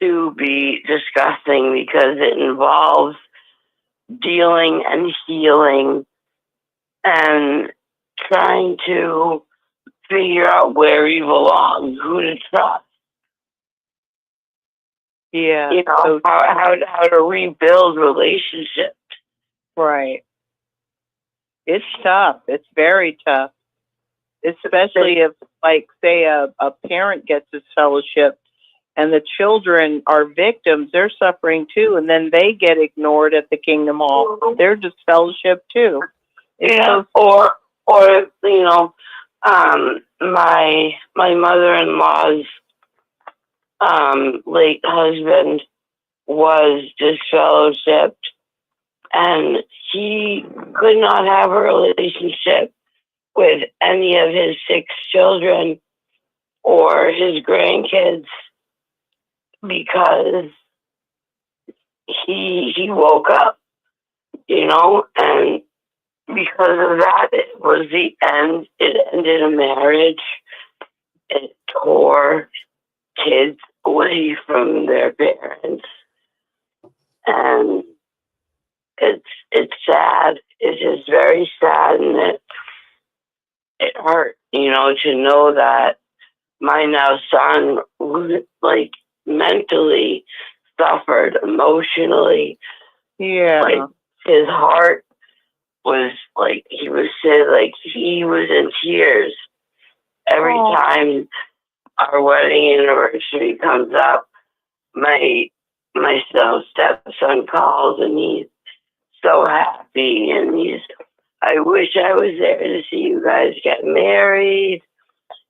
to be discussing because it involves dealing and healing and trying to figure out where you belong, who to trust. Yeah. How to rebuild relationships. Right. It's tough. It's very tough. Especially if, like, say a parent gets disfellowshipped and the children are victims, they're suffering too, and then they get ignored at the Kingdom Hall. They're disfellowshipped too. My mother-in-law's late husband was disfellowshipped, and he could not have a relationship with any of his 6 children or his grandkids because he woke up, and because of that, it was the end. It ended a marriage. It tore kids away from their parents, and it's sad. It's just very sad, and it hurt, to know that my now son like mentally suffered, emotionally. Yeah. Like his heart was like he was said like he was in tears every time our wedding anniversary comes up. My stepson calls and he's so happy and I wish I was there to see you guys get married.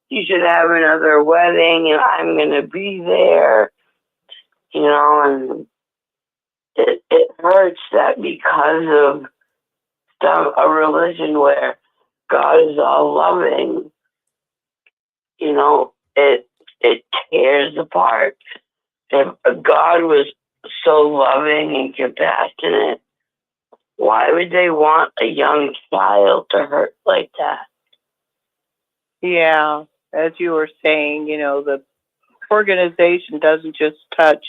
You should have another wedding and I'm gonna be there. And it hurts that because of a religion where God is all loving, it tears apart. If God was so loving and compassionate, why would they want a young child to hurt like that? Yeah, as you were saying, the organization doesn't just touch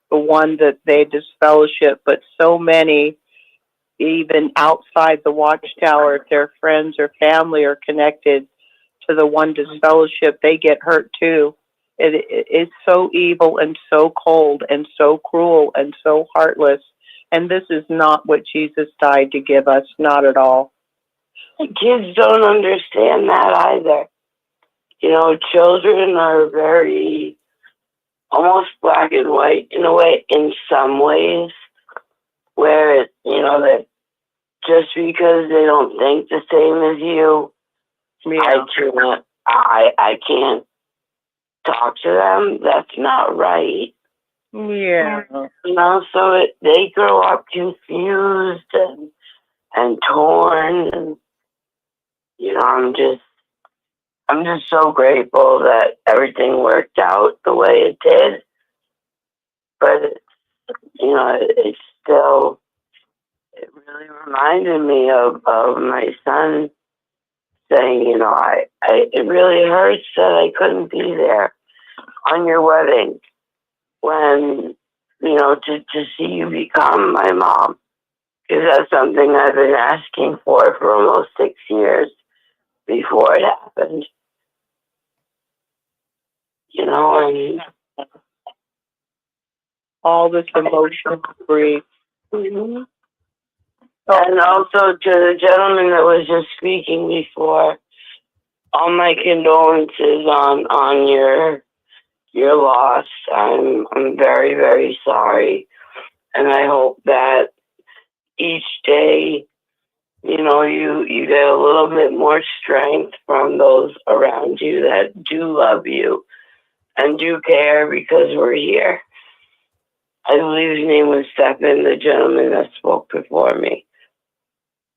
the one that they disfellowship, but so many, even outside the Watchtower, if their friends or family are connected to the one disfellowship, they get hurt too. It's so evil and so cold and so cruel and so heartless. And this is not what Jesus died to give us, not at all. The kids don't understand that either. Children are very almost black and white in a way, in some ways, where, that just because they don't think the same as you, I can't talk to them. That's not right. Yeah. So they grow up confused and torn, and I'm just so grateful that everything worked out the way it did. But it's still, it really reminded me of my son saying, it really hurts that I couldn't be there on your wedding when, to see you become my mom. Because that's something I've been asking for almost 6 years before it happened. And all this emotional grief. Mm-hmm. And also to the gentleman that was just speaking before, all my condolences on your loss. I'm very, very sorry, and I hope that each day, you get a little bit more strength from those around you that do love you and do care, because we're here. I believe his name was Stephen, the gentleman that spoke before me.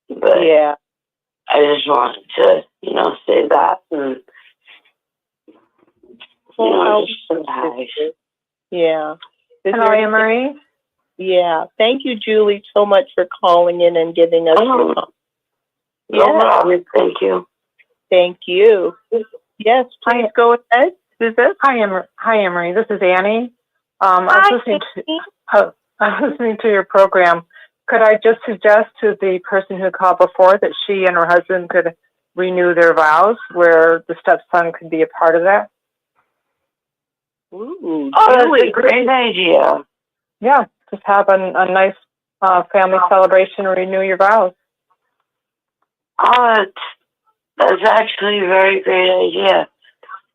But yeah, I just wanted to, say that. And, just nice. Yeah. Hello, Anne Marie. Yeah. Thank you, Julie, so much for calling in and giving us your time. No problem. Thank you. Thank you. Yes, please go ahead. Who's this? Hi, Anne Marie. This is Annie. I was listening to your program. Could I just suggest to the person who called before that she and her husband could renew their vows, where the stepson could be a part of that? Ooh, that's a great idea. Yeah, just have a nice family celebration and renew your vows. Oh, that's actually a very great idea.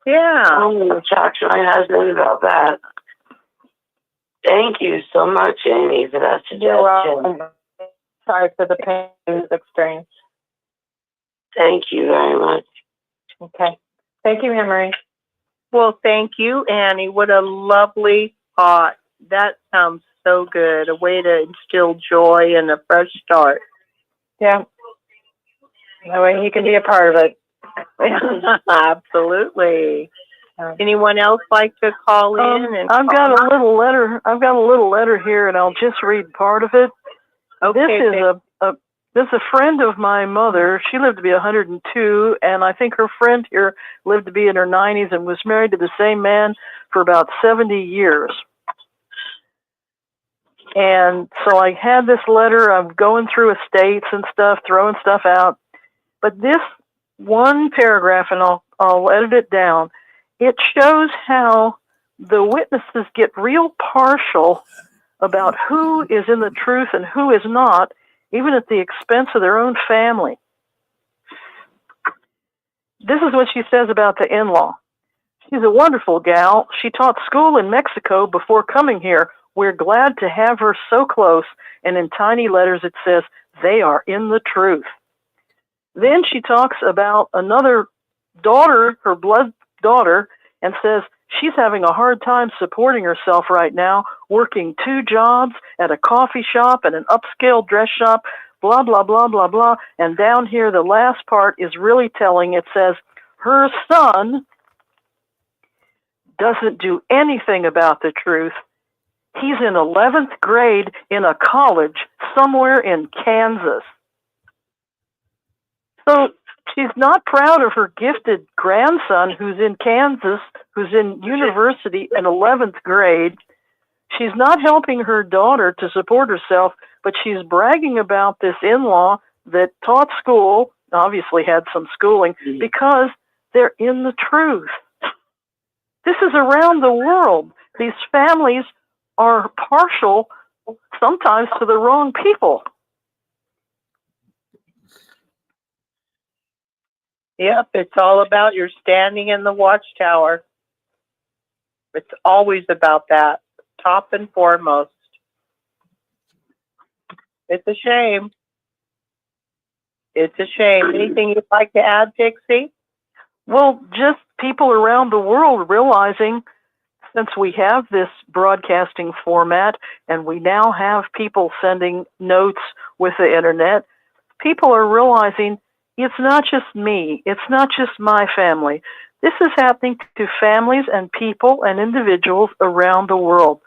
Yeah. I'm going to talk to my husband about that. Thank you so much, Amy, for that suggestion. You're welcome. Sorry for the pain you've experienced. Thank you very much. Okay. Thank you, Anne Marie. Well, thank you, Annie. What a lovely thought. That sounds so good. A way to instill joy and a fresh start. Yeah. That way he can be a part of it. Absolutely. Anyone else like to call in? And I've got a little letter. I've got a little letter here, and I'll just read part of it. Okay, This is a friend of my mother. She lived to be 102, and I think her friend here lived to be in her 90s and was married to the same man for about 70 years. And so I had this letter. I'm going through estates and stuff, throwing stuff out. But this one paragraph, and I'll edit it down, it shows how the witnesses get real partial about who is in the truth and who is not, even at the expense of their own family. This is what she says about the in-law. She's a wonderful gal. She taught school in Mexico before coming here. We're glad to have her so close. And in tiny letters it says, they are in the truth. Then she talks about another daughter, her blood daughter, and says she's having a hard time supporting herself right now, working 2 jobs at a coffee shop and an upscale dress shop, blah, blah, blah, blah, blah. And down here, the last part is really telling. It says her son doesn't do anything about the truth. He's in 11th grade in a college somewhere in Kansas. So she's not proud of her gifted grandson who's in Kansas, who's in university in 11th grade. She's not helping her daughter to support herself, but she's bragging about this in-law that taught school, obviously had some schooling, because they're in the truth. This is around the world. These families are partial sometimes to the wrong people. Yep, it's all about your standing in the Watchtower. It's always about that, top and foremost. It's a shame. It's a shame. Anything you'd like to add, Dixie? Well, just people around the world realizing, since we have this broadcasting format and we now have people sending notes with the internet, people are realizing it's not just me. It's not just my family. This is happening to families and people and individuals around the world.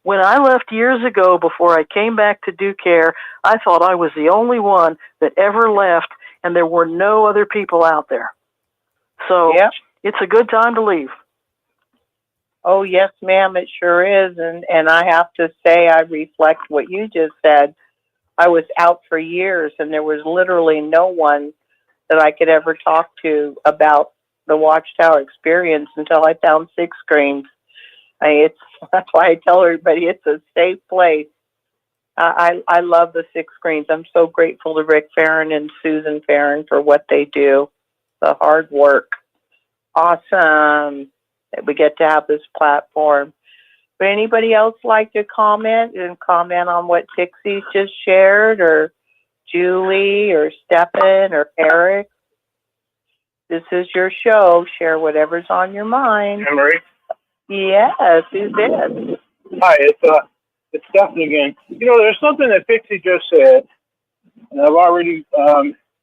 When I left years ago, before I came back to do care, I thought I was the only one that ever left, and there were no other people out there. So It's a good time to leave. Oh, yes, ma'am, it sure is. And I have to say, I reflect what you just said. I was out for years, and there was literally no one that I could ever talk to about the Watchtower experience until I found Six Screens. That's why I tell everybody it's a safe place. I love the Six Screens. I'm so grateful to Rick Farron and Susan Farron for what they do, the hard work. Awesome that we get to have this platform. Would anybody else like to comment on what Dixie just shared, or Julie, or Stephen, or Eric? This is your show. Share whatever's on your mind. Emery? Yes, who's this? Hi, it's Stephen again. You know, there's something that Dixie just said, and I've already,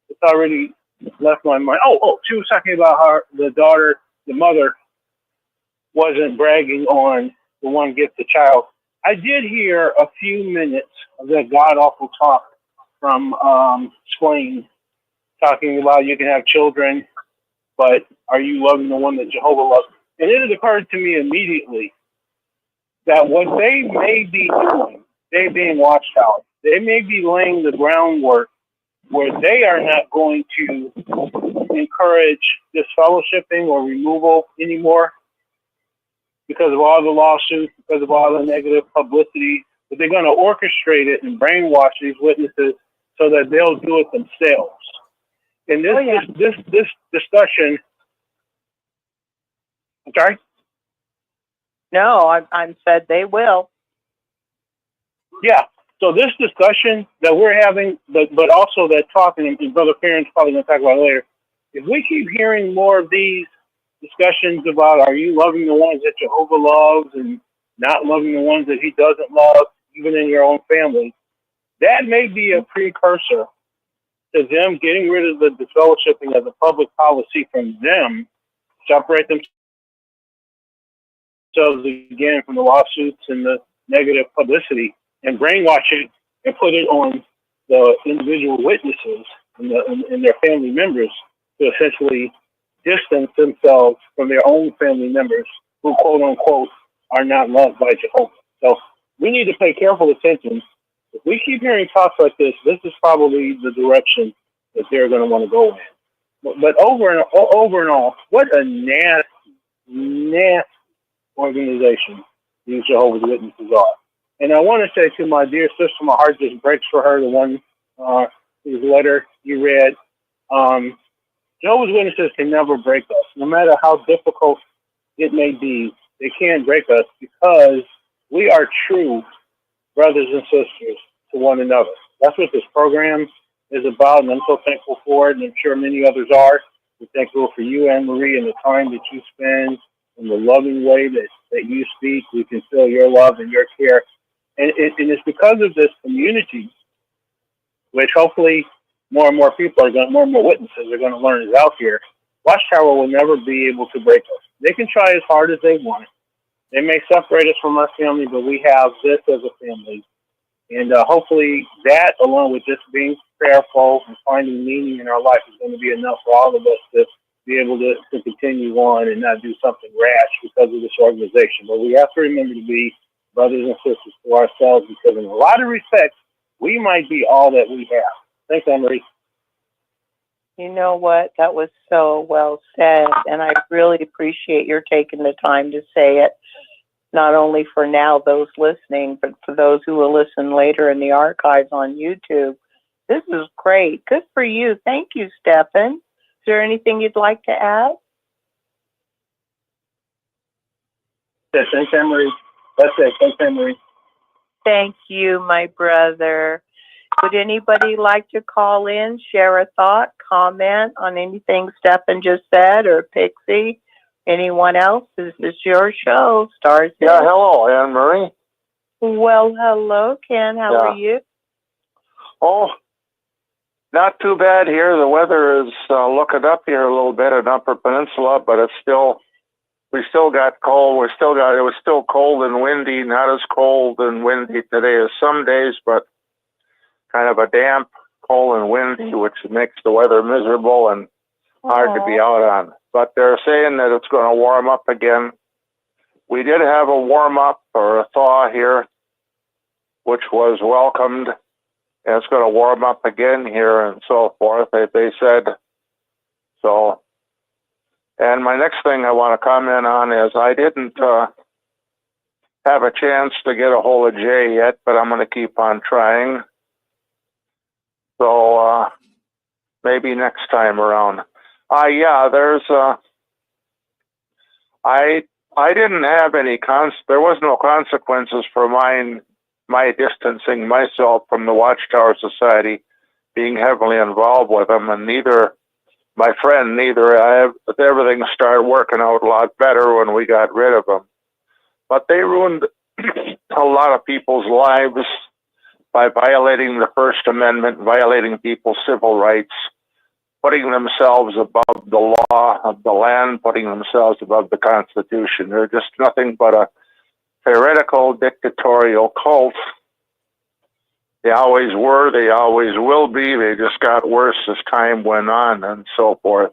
it's already left my mind. She was talking about how the mother wasn't bragging on the one gifted child. I did hear a few minutes of that god-awful talk from Swain, talking about you can have children, but are you loving the one that Jehovah loves? And it had occurred to me immediately that what they may be doing, they being Watchtower, they may be laying the groundwork where they are not going to encourage disfellowshipping or removal anymore because of all the lawsuits, because of all the negative publicity, but they're going to orchestrate it and brainwash these witnesses so that they'll do it themselves. And this discussion. I'm sorry? No, I'm said they will. Yeah. So this discussion that we're having, but also that talking, and Brother Farron's probably going to talk about it later, if we keep hearing more of these discussions about are you loving the ones that Jehovah loves and not loving the ones that he doesn't love, even in your own family, that may be a precursor to them getting rid of the disfellowshipping as a public policy from them, separate them themselves again from the lawsuits and the negative publicity and brainwash it and put it on the individual witnesses and their family members to essentially distance themselves from their own family members who, quote unquote, are not loved by Jehovah. So we need to pay careful attention. If we keep hearing talks like this is probably the direction that they're going to want to go in. But over and all, what a nasty organization these Jehovah's Witnesses are. And I want to say to my dear sister, my heart just breaks for her, the one whose letter you read. Jehovah's Witnesses can never break us. No matter how difficult it may be, they can't break us because we are true brothers and sisters to one another. That's what this program is about, and I'm so thankful for it, and I'm sure many others are. I'm thankful for you, Anne-Marie, and the time that you spend and the loving way that you speak. We can feel your love and your care. And it's because of this community, which hopefully more and more people more and more witnesses are going to learn is out here. Watchtower will never be able to break us. They can try as hard as they want. They may separate us from our family, but we have this as a family. And hopefully that, along with just being prayerful and finding meaning in our life, is going to be enough for all of us to be able to continue on and not do something rash because of this organization. But we have to remember to be brothers and sisters to ourselves, because in a lot of respects, we might be all that we have. Thanks, Anne-Marie. You know what? That was so well said, and I really appreciate your taking the time to say it, not only for now, those listening, but for those who will listen later in the archives on YouTube. This is great. Good for you. Thank you, Stephen. Is there anything you'd like to add? Yes, thanks, Anne-Marie. That's it. Thanks, Anne-Marie. Thank you, my brother. Would anybody like to call in, share a thought, comment on anything Stephen just said, or Pixie? Anyone else? This is your show. Stars. Yeah, hello, Anne-Marie. Well, hello, Ken. How are you? Oh, not too bad here. The weather is looking up here a little bit in Upper Peninsula, but we still got cold. It was still cold and windy, not as cold and windy today as some days, but kind of a damp, cold and windy, which makes the weather miserable and hard to be out on. But they're saying that it's going to warm up again. We did have a warm up or a thaw here, which was welcomed, and it's going to warm up again here and so forth, they said. So, and my next thing I want to comment on is I didn't have a chance to get a hold of Jay yet, but I'm going to keep on trying. So maybe next time around. Yeah, there's I didn't have any there was no consequences for my distancing myself from the Watchtower Society, being heavily involved with them, and neither my friend, everything started working out a lot better when we got rid of them. But they ruined a lot of people's lives by violating the First Amendment, violating people's civil rights, putting themselves above the law of the land, putting themselves above the Constitution. They're just nothing but a heretical, dictatorial cult. They always were, they always will be. They just got worse as time went on and so forth.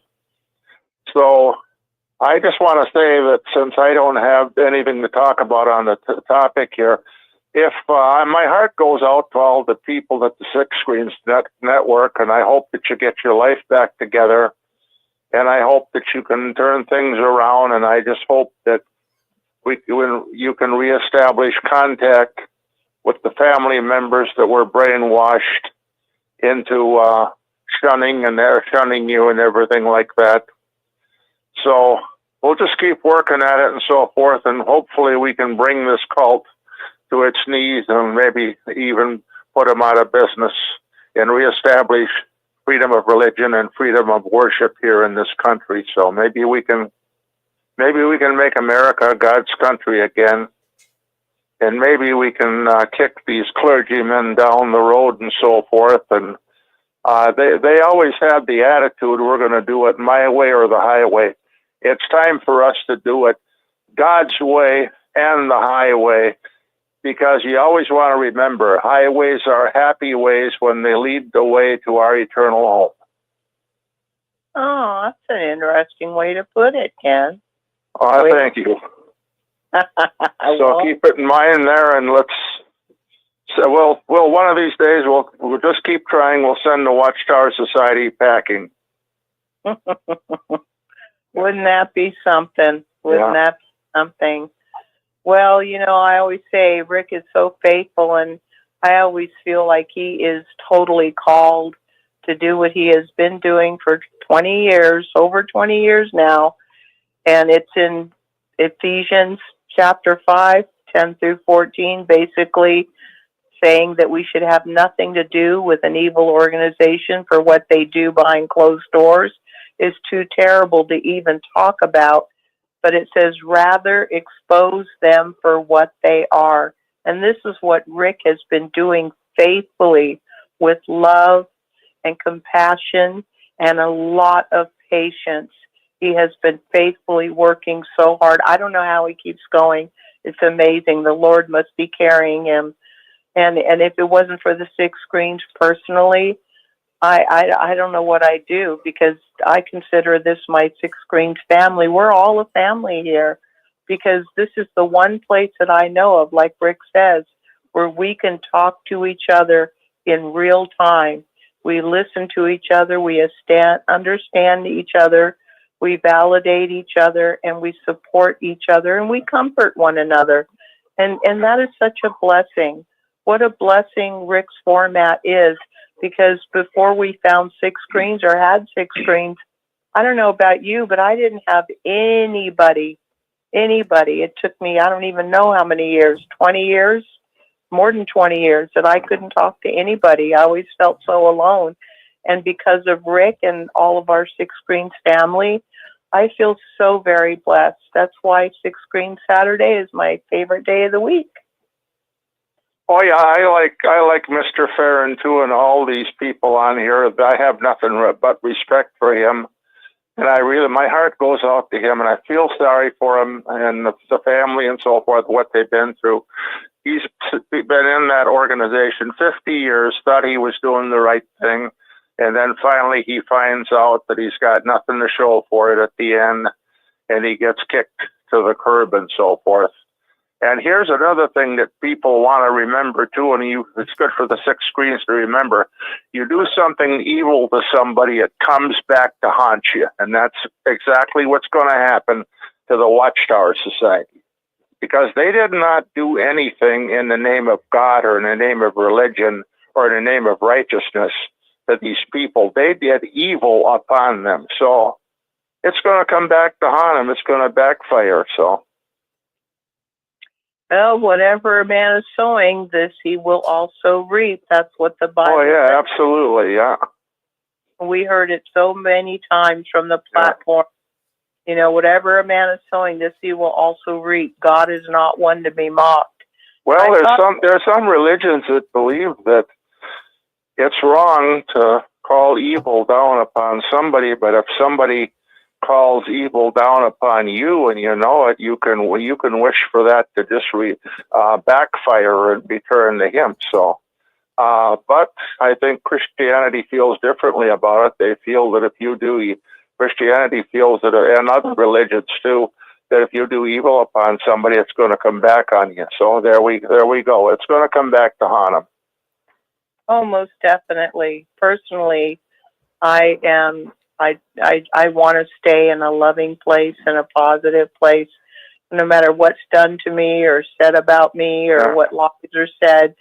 So I just want to say that since I don't have anything to talk about on the topic here, if my heart goes out to all the people at the Six Screens Network, and I hope that you get your life back together, and I hope that you can turn things around, and I just hope that you can reestablish contact with the family members that were brainwashed into shunning, and they're shunning you and everything like that. So we'll just keep working at it and so forth, and hopefully we can bring this cult to its knees and maybe even put them out of business and reestablish freedom of religion and freedom of worship here in this country. So maybe we can make America God's country again, and maybe we can kick these clergymen down the road and so forth. And they always have the attitude, we're going to do it my way or the highway. It's time for us to do it God's way, and the highway, because you always want to remember, highways are happy ways when they lead the way to our eternal home. Oh, that's an interesting way to put it, Ken. Oh, thank you. So keep it in mind there, and we'll one of these days we'll just keep trying. We'll send the Watchtower Society packing. Wouldn't that be something? Wouldn't that be something? Well, you know, I always say Rick is so faithful, and I always feel like he is totally called to do what he has been doing for 20 years, over 20 years now. And it's in Ephesians chapter 5, 10 through 14, basically saying that we should have nothing to do with an evil organization, for what they do behind closed doors is too terrible to even talk about. But it says, rather expose them for what they are. And this is what Rick has been doing faithfully, with love and compassion and a lot of patience. He has been faithfully working so hard. I don't know how he keeps going. It's amazing. The Lord must be carrying him. And if it wasn't for the 6 screens personally, I don't know what I'd do, because I consider this my 6 screens family. We're all a family here, because this is the one place that I know of, like Rick says, where we can talk to each other in real time. We listen to each other, we understand each other, we validate each other, and we support each other, and we comfort one another. And that is such a blessing. What a blessing Rick's format is, because before we found 6 screens or had 6 screens, I don't know about you, but I didn't have anybody. It took me, I don't even know how many years, 20 years, more than 20 years, that I couldn't talk to anybody. I always felt so alone. And because of Rick and all of our 6 Screens family, I feel so very blessed. That's why 6 Screens Saturday is my favorite day of the week. Oh yeah, I like Mr. Farron too, and all these people on here. I have nothing but respect for him, and my heart goes out to him, and I feel sorry for him and the family and so forth, what they've been through. He's been in that organization 50 years, thought he was doing the right thing, and then finally he finds out that he's got nothing to show for it at the end, and he gets kicked to the curb and so forth. And here's another thing that people want to remember too, and it's good for the 6 Screens to remember. You do something evil to somebody, it comes back to haunt you. And that's exactly what's going to happen to the Watchtower Society. Because they did not do anything in the name of God or in the name of religion or in the name of righteousness to these people. They did evil upon them. So it's going to come back to haunt them. It's going to backfire. So. Well, whatever a man is sowing, this he will also reap. That's what the Bible says. Yeah, absolutely, yeah. We heard it so many times from the platform. You know, whatever a man is sowing, this he will also reap. God is not one to be mocked. Well, there's some religions that believe that it's wrong to call evil down upon somebody, but if somebody calls evil down upon you and you know it, you can wish for that to just backfire and be turned to him. So, but I think Christianity feels differently about it. They feel that if you do, Christianity feels that, and other religions too, that if you do evil upon somebody, it's going to come back on you. So there we go. It's going to come back to haunt them. Oh, most definitely. Personally, I want to stay in a loving place and a positive place, no matter what's done to me or said about me or what lies are said.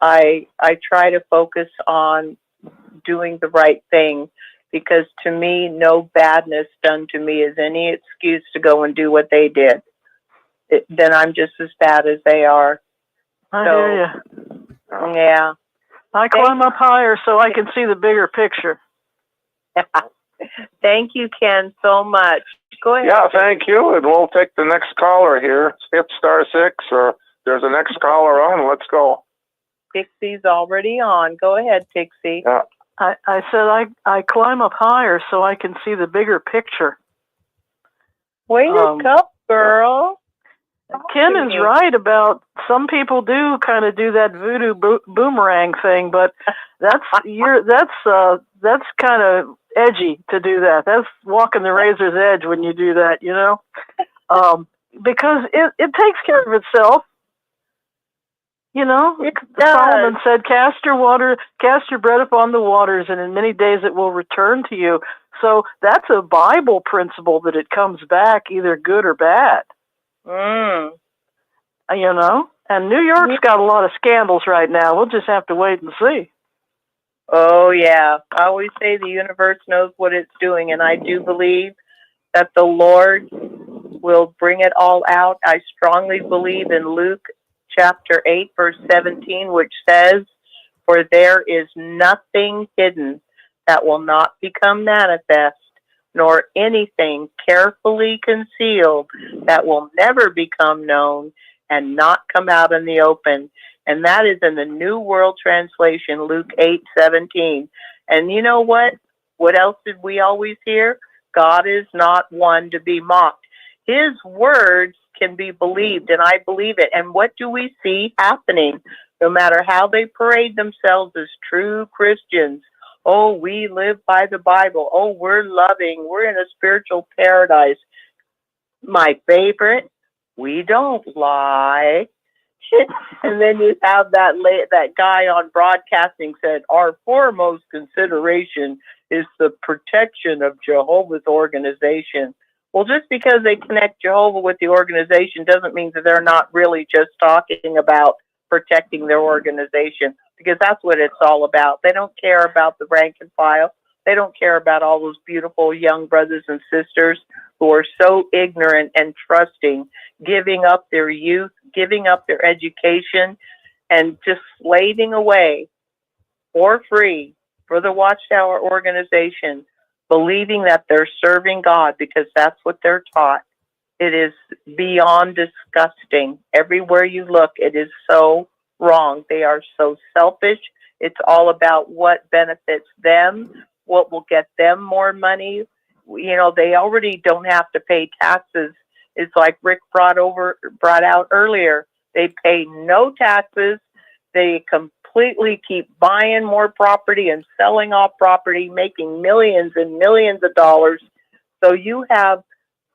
I try to focus on doing the right thing, because to me, no badness done to me is any excuse to go and do what they did. Then I'm just as bad as they are. I hear you. Yeah. I climb up higher so I can see the bigger picture. Thank you, Ken, so much. Go ahead. Yeah, thank you. And we'll take the next caller here. Hit *6, or there's a next caller on. Let's go. Pixie's already on. Go ahead, Pixie. Yeah. I said I climb up higher so I can see the bigger picture. Way to go, girl. Ken is right about some people do kind of do that voodoo boomerang thing, but that's kind of edgy to do that. That's walking the razor's edge when you do that, you know, because it takes care of itself. You know, Solomon said, "Cast your bread upon the waters, and in many days it will return to you." So that's a Bible principle that it comes back either good or bad. You know, and New York's got a lot of scandals right now. We'll just have to wait and see. Oh, yeah. I always say the universe knows what it's doing, and I do believe that the Lord will bring it all out. I strongly believe in Luke chapter 8, verse 17, which says, "For there is nothing hidden that will not become manifest, nor anything carefully concealed that will never become known and not come out in the open." And that is in the New World Translation, Luke 8:17. And you know what? What else did we always hear? God is not one to be mocked. His words can be believed, and I believe it. And what do we see happening? No matter how they parade themselves as true Christians, oh, we live by the Bible. Oh, we're loving. We're in a spiritual paradise. My favorite, we don't lie. And then you have that guy on broadcasting said, "Our foremost consideration is the protection of Jehovah's organization." Well, just because they connect Jehovah with the organization doesn't mean that they're not really just talking about protecting their organization, because that's what it's all about. They don't care about the rank and file. They don't care about all those beautiful young brothers and sisters who are so ignorant and trusting, giving up their youth, giving up their education, and just slaving away for free for the Watchtower organization, believing that they're serving God because that's what they're taught. It is beyond disgusting. Everywhere you look, it is so wrong. They are so selfish. It's all about what benefits them, what will get them more money. You know, they already don't have to pay taxes. It's like Rick brought out earlier. They pay no taxes. They completely keep buying more property and selling off property, making millions and millions of dollars. So you have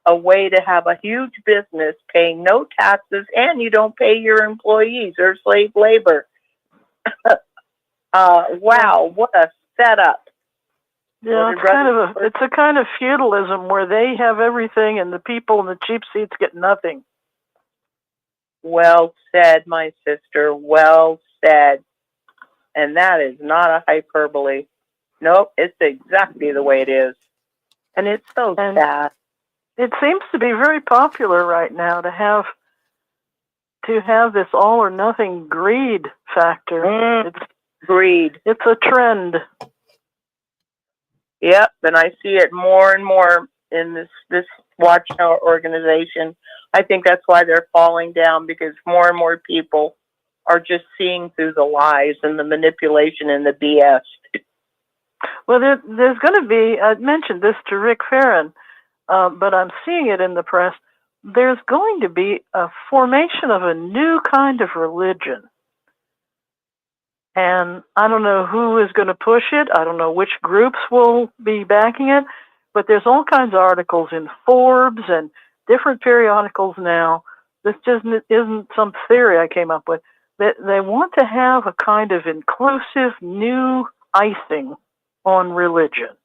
a way to have a huge business paying no taxes, and you don't pay your employees or slave labor. Wow, what a setup. Yeah, it's a kind of feudalism where they have everything and the people in the cheap seats get nothing. Well said, my sister. Well said. And that is not a hyperbole. Nope, it's exactly the way it is. And it's so sad. It seems to be very popular right now to have this all or nothing greed factor. It's greed. It's a trend. Yep, and I see it more and more in this Watchtower organization. I think that's why they're falling down, because more and more people are just seeing through the lies and the manipulation and the BS. Well, there's going to be, I mentioned this to Rick Farron, but I'm seeing it in the press. There's going to be a formation of a new kind of religion. And I don't know who is going to push it. I don't know which groups will be backing it. But there's all kinds of articles in Forbes and different periodicals now. This just isn't some theory I came up with. They want to have a kind of inclusive new icing on religion.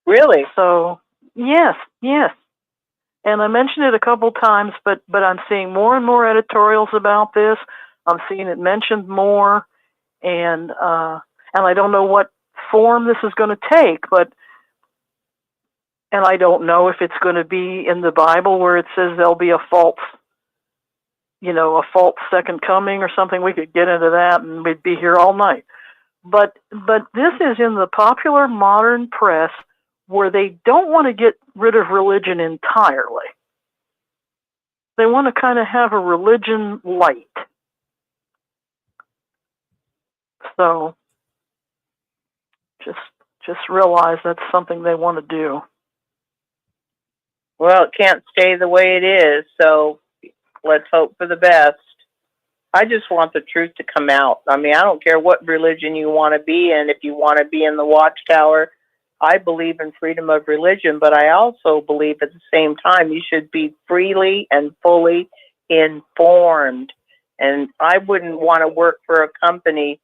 Really? So, yes. And I mentioned it a couple times, but I'm seeing more and more editorials about this. I'm seeing it mentioned more, and I don't know what form this is going to take, and I don't know if it's going to be in the Bible where it says there'll be a false second coming or something. We could get into that, and we'd be here all night. But this is in the popular modern press where they don't want to get rid of religion entirely. They want to kind of have a religion light. So just realize that's something they want to do. Well, it can't stay the way it is, so let's hope for the best. I just want the truth to come out. I mean, I don't care what religion you want to be in. If you want to be in the Watchtower, I believe in freedom of religion, but I also believe at the same time you should be freely and fully informed. And I wouldn't want to work for a company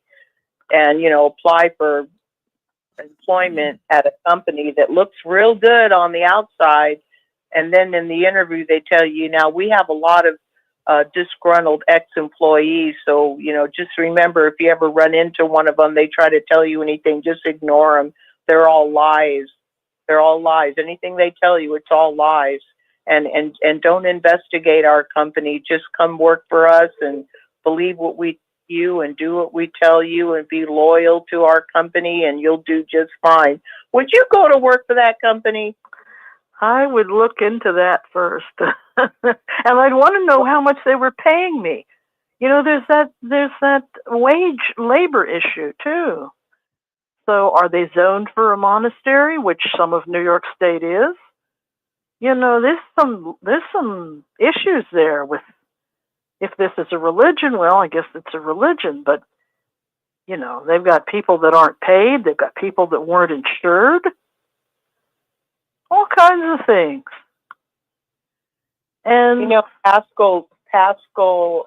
and, apply for employment at a company that looks real good on the outside. And then in the interview, they tell you, now we have a lot of disgruntled ex-employees. So, just remember, if you ever run into one of them, they try to tell you anything, just ignore them. They're all lies. They're all lies. Anything they tell you, it's all lies. And don't investigate our company. Just come work for us and believe what we you and do what we tell you and be loyal to our company, and you'll do just fine. Would you go to work for that company? I would look into that first. And I'd want to know how much they were paying me. There's that wage labor issue too. So are they zoned for a monastery, which some of New York State is? There's some issues there with, if this is a religion, well, I guess it's a religion, but they've got people that aren't paid, they've got people that weren't insured, all kinds of things. And Pascal Basil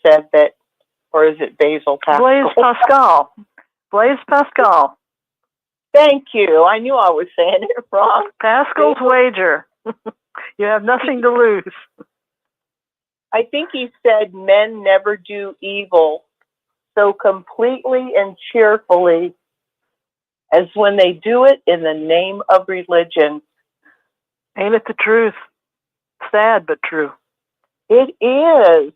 said that, or is it Basil Pascal? Blaise Pascal. Thank you. I knew I was saying it wrong. Pascal's wager. You have nothing to lose. I think he said men never do evil so completely and cheerfully as when they do it in the name of religion. Ain't it the truth? Sad, but true. It is.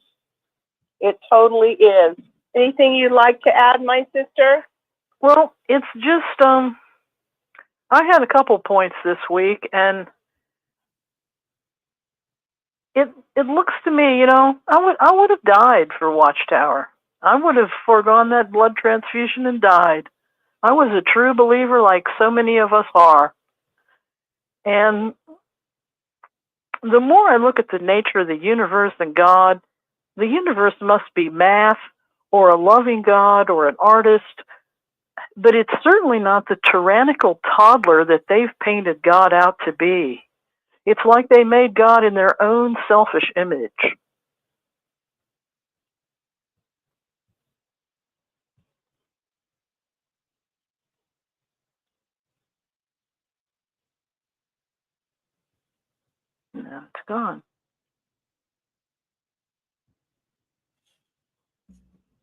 It totally is. Anything you'd like to add, my sister? Well, it's just, I had a couple points this week, and it looks to me, I would have died for Watchtower. I would have foregone that blood transfusion and died. I was a true believer like so many of us are. And the more I look at the nature of the universe and God, the universe must be math or a loving God or an artist, but it's certainly not the tyrannical toddler that they've painted God out to be. It's like they made God in their own selfish image. Now it's gone.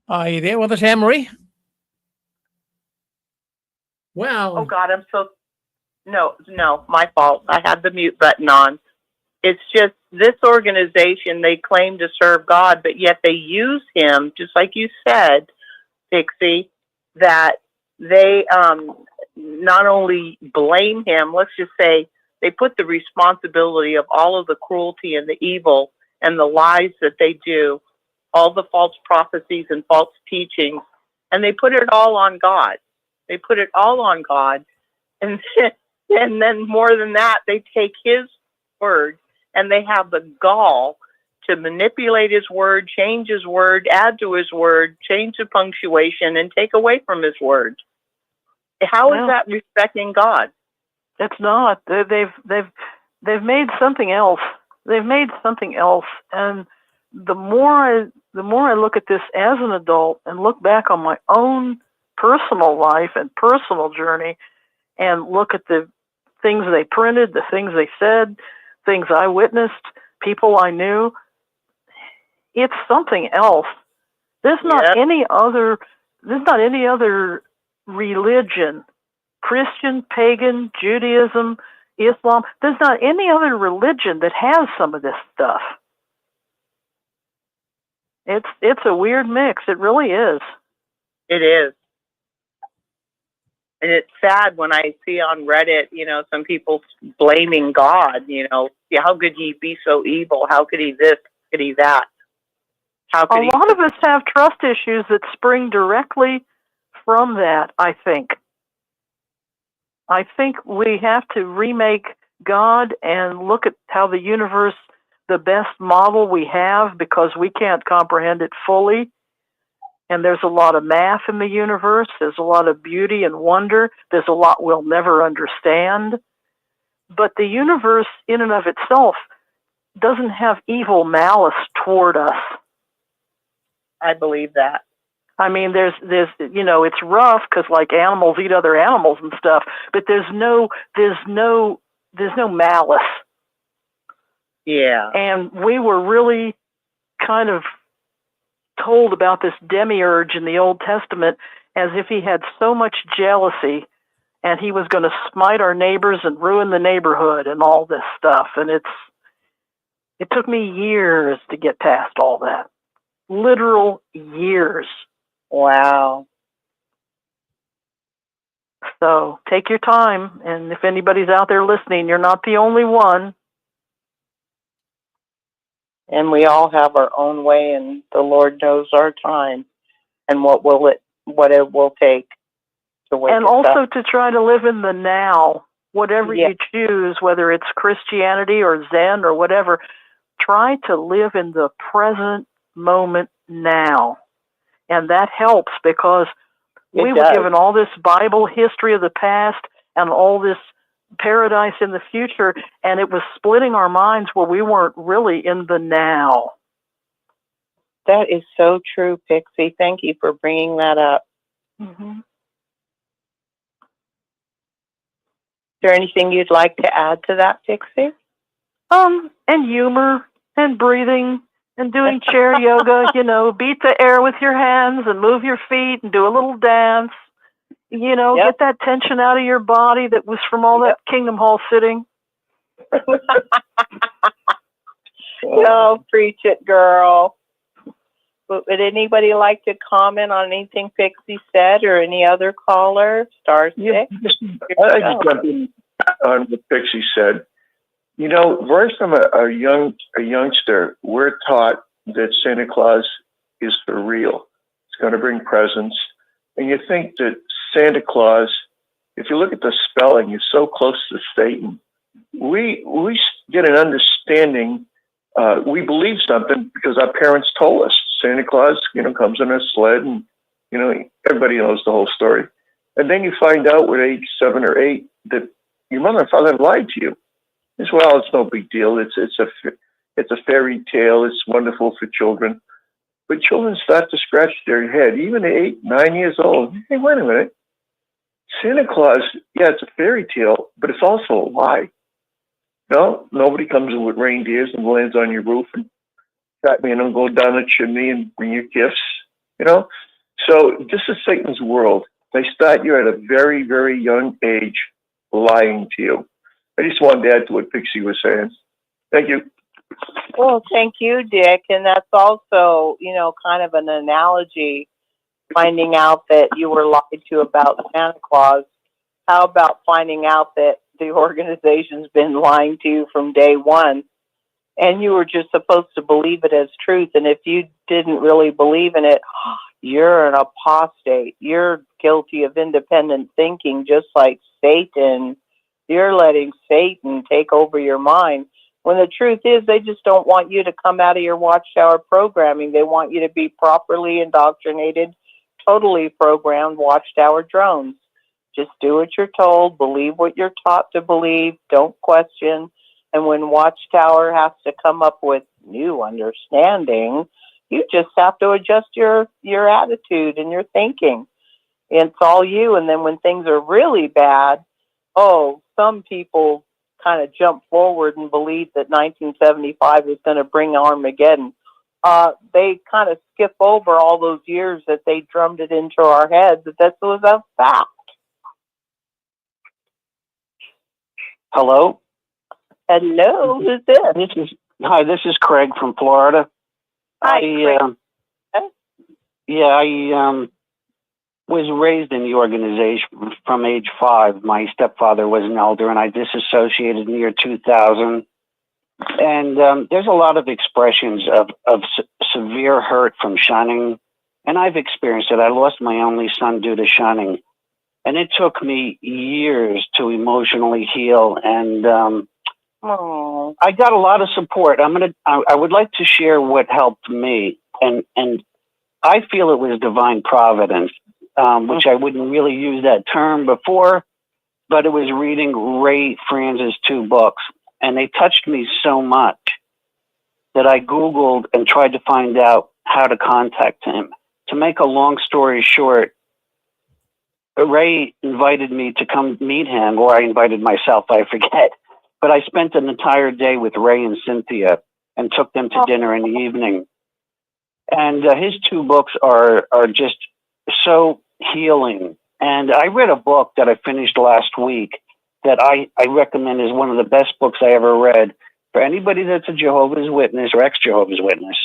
Are you there with us, Anne Marie? Well. Oh God, no, my fault. I had the mute button on. It's just this organization, they claim to serve God, but yet they use him, just like you said, Pixie, that they not only blame him, let's just say they put the responsibility of all of the cruelty and the evil and the lies that they do, all the false prophecies and false teachings, and they put it all on God. They put it all on God. And then more than that, they take his word and they have the gall to manipulate his word, change his word, add to his word, change the punctuation, and take away from his word. How is that respecting God? It's not. They've made something else. They've made something else. And the more I look at this as an adult and look back on my own personal life and personal journey and look at the things they printed, the things they said, things I witnessed, people I knew, it's something else. There's not any other religion, Christian, pagan, Judaism, Islam, there's not any other religion that has some of this stuff. It's a weird mix. It really is. It is. And it's sad when I see on Reddit, some people blaming God, how could he be so evil? How could he this? How could he that? How could a lot of us have trust issues that spring directly from that, I think. I think we have to remake God and look at how the universe the best model we have because we can't comprehend it fully. And there's a lot of math in the universe. There's a lot of beauty and wonder. There's a lot we'll never understand. But the universe in and of itself doesn't have evil malice toward us. I believe that. I mean, there's it's rough because like animals eat other animals and stuff, but there's no malice. Yeah. And we were really kind of told about this demiurge in the Old Testament as if he had so much jealousy and he was going to smite our neighbors and ruin the neighborhood and all this stuff. And it took me years to get past all that. Literal years. Wow. So take your time. And if anybody's out there listening, you're not the only one. And we all have our own way, and the Lord knows our time and what it will take to wake And us also up. to try to live in the now, whatever you choose, whether it's Christianity or Zen or whatever, try to live in the present moment now. And that helps because we were given all this Bible history of the past and all this paradise in the future, and it was splitting our minds where we weren't really in the now. That is so true, Pixie. Thank you for bringing that up. Mm-hmm. Is there anything you'd like to add to that, Pixie? And humor and breathing and doing chair yoga, beat the air with your hands and move your feet and do a little dance. Get that tension out of your body that was from all that Kingdom Hall sitting. No, preach it, girl. Would anybody like to comment on anything Pixie said or any other caller? Star 6? I just jump in on what Pixie said. Right from a youngster, we're taught that Santa Claus is for real. It's going to bring presents. And you think that Santa Claus, if you look at the spelling, is so close to Satan. We get an understanding. We believe something because our parents told us. Santa Claus, comes in a sled, and everybody knows the whole story. And then you find out at age 7 or 8 that your mother and father lied to you. As well, it's no big deal. It's a fairy tale. It's wonderful for children. But children start to scratch their head, even at 8, 9 years old. Hey, wait a minute. Santa Claus, it's a fairy tale, but it's also a lie. No, nobody comes in with reindeers and lands on your roof and go down the chimney and bring you gifts. So this is Satan's world. They start you at a very, very young age lying to you. I just wanted to add to what Pixie was saying. Thank you. Well, thank you, Dick. And that's also, kind of an analogy, finding out that you were lied to about Santa Claus. How about finding out that the organization's been lying to you from day one, and you were just supposed to believe it as truth? And if you didn't really believe in it, you're an apostate. You're guilty of independent thinking, just like Satan. You're letting Satan take over your mind. When the truth is, they just don't want you to come out of your Watchtower programming. They want you to be properly indoctrinated, totally programmed Watchtower drones. Just do what you're told, believe what you're taught to believe, don't question. And when Watchtower has to come up with new understanding, you just have to adjust your attitude and your thinking. It's all you. And then when things are really bad, some people kind of jump forward and believe that 1975 is going to bring Armageddon. They kind of skip over all those years that they drummed it into our heads that this was a fact. Hello? Hello, who's this? Hi, this is Craig from Florida. Hi, Craig. I was raised in the organization from age 5. My stepfather was an elder, and I disassociated in the year 2000. And there's a lot of expressions of severe hurt from shunning, and I've experienced it. I lost my only son due to shunning, and it took me years to emotionally heal. And Oh, I got a lot of support. I would like to share what helped me, and I feel it was divine providence, which I wouldn't really use that term before, but it was reading Ray Franz's 2 books, and they touched me so much that I Googled and tried to find out how to contact him. To make a long story short, Ray invited me to come meet him, or I invited myself, I forget. But I spent an entire day with Ray and Cynthia and took them to dinner in the evening. And his 2 books are just so healing. And I read a book that I finished last week that I recommend is one of the best books I ever read for anybody that's a Jehovah's Witness or ex-Jehovah's Witness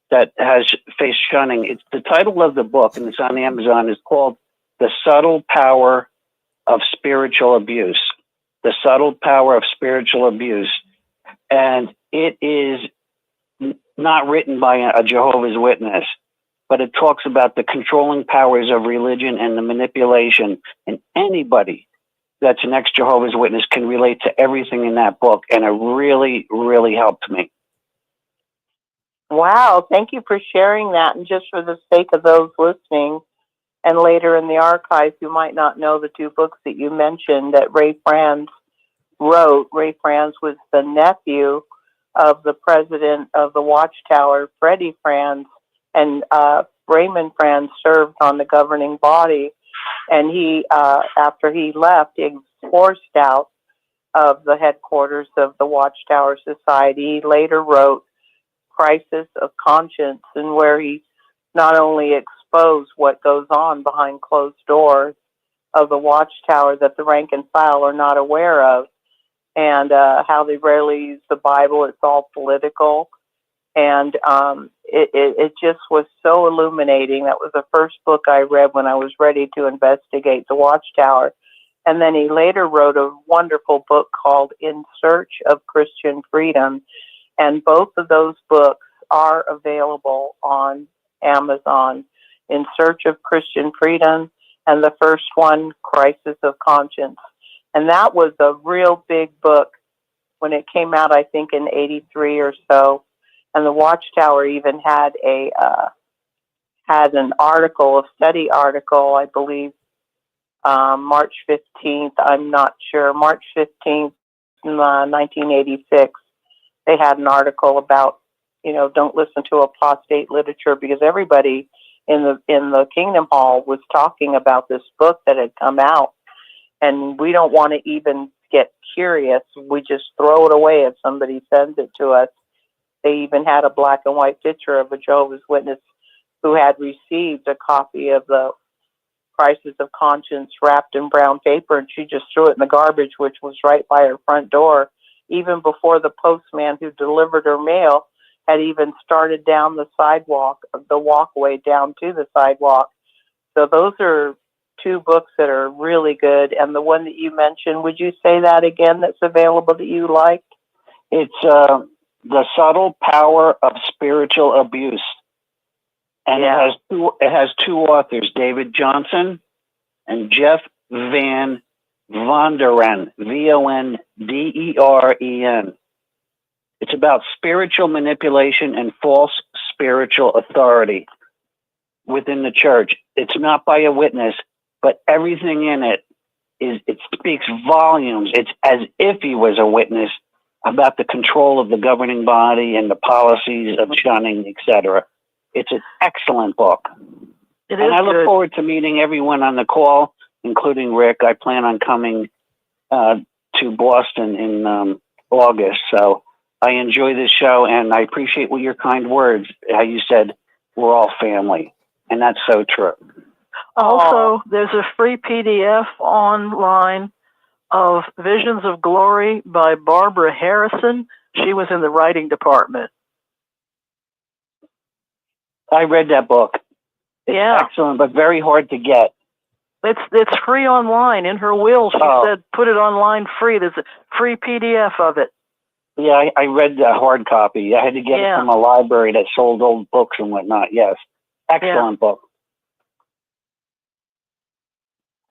that has faced shunning. It's the title of the book, and it's on Amazon, is called The Subtle Power of Spiritual Abuse. The Subtle Power of Spiritual Abuse. And it is not written by a Jehovah's Witness, but it talks about the controlling powers of religion and the manipulation. And anybody that's an ex-Jehovah's Witness can relate to everything in that book. And it really, really helped me. wow. Thank you for sharing that. And just for the sake of those listening and later in the archives who might not know the 2 books that you mentioned that Ray Franz wrote. Ray Franz was the nephew of the president of the Watchtower, Freddie Franz, and Raymond Franz served on the governing body. And he, after he left, he was forced out of the headquarters of the Watchtower Society. He later wrote Crisis of Conscience, and where he not only exposed what goes on behind closed doors of the Watchtower that the rank and file are not aware of, and how they rarely use the Bible. It's all political. And it just was so illuminating. That was the first book I read when I was ready to investigate the Watchtower. And then he later wrote a wonderful book called In Search of Christian Freedom. And both of those books are available on Amazon. In Search of Christian Freedom, and the first one, Crisis of Conscience. And that was a real big book when it came out, I think, in '83 or so. And the Watchtower even had an article, a study article, I believe, March 15th, I'm not sure, March 15th, 1986. They had an article about, don't listen to apostate literature, because everybody in the Kingdom Hall was talking about this book that had come out. And we don't want to even get curious. We just throw it away if somebody sends it to us. They even had a black and white picture of a Jehovah's Witness who had received a copy of the Crisis of Conscience wrapped in brown paper, and she just threw it in the garbage, which was right by her front door, even before the postman who delivered her mail had even started down the sidewalk, the walkway down to the sidewalk. So those are 2 books that are really good. And the one that you mentioned, would you say that again, that's available that you liked? It's The Subtle Power of Spiritual Abuse. And it has 2 authors, David Johnson and Jeff Van Vonderen, Vonderen. It's about spiritual manipulation and false spiritual authority within the church. It's not by a witness, but everything in it speaks volumes. It's as if he was a witness about the control of the governing body and the policies of shunning, etc. It's an excellent book. I look forward to meeting everyone on the call, including Rick. I plan on coming to Boston in August. So I enjoy this show, and I appreciate your kind words, how you said we're all family. And that's so true. Also, there's a free PDF online of Visions of Glory by Barbara Harrison. She was in the writing department. I read that book. It's excellent, but very hard to get. It's free online. In her will, she said, put it online free. There's a free PDF of it. Yeah, I read the hard copy. I had to get it from a library that sold old books and whatnot. Yes. Excellent book.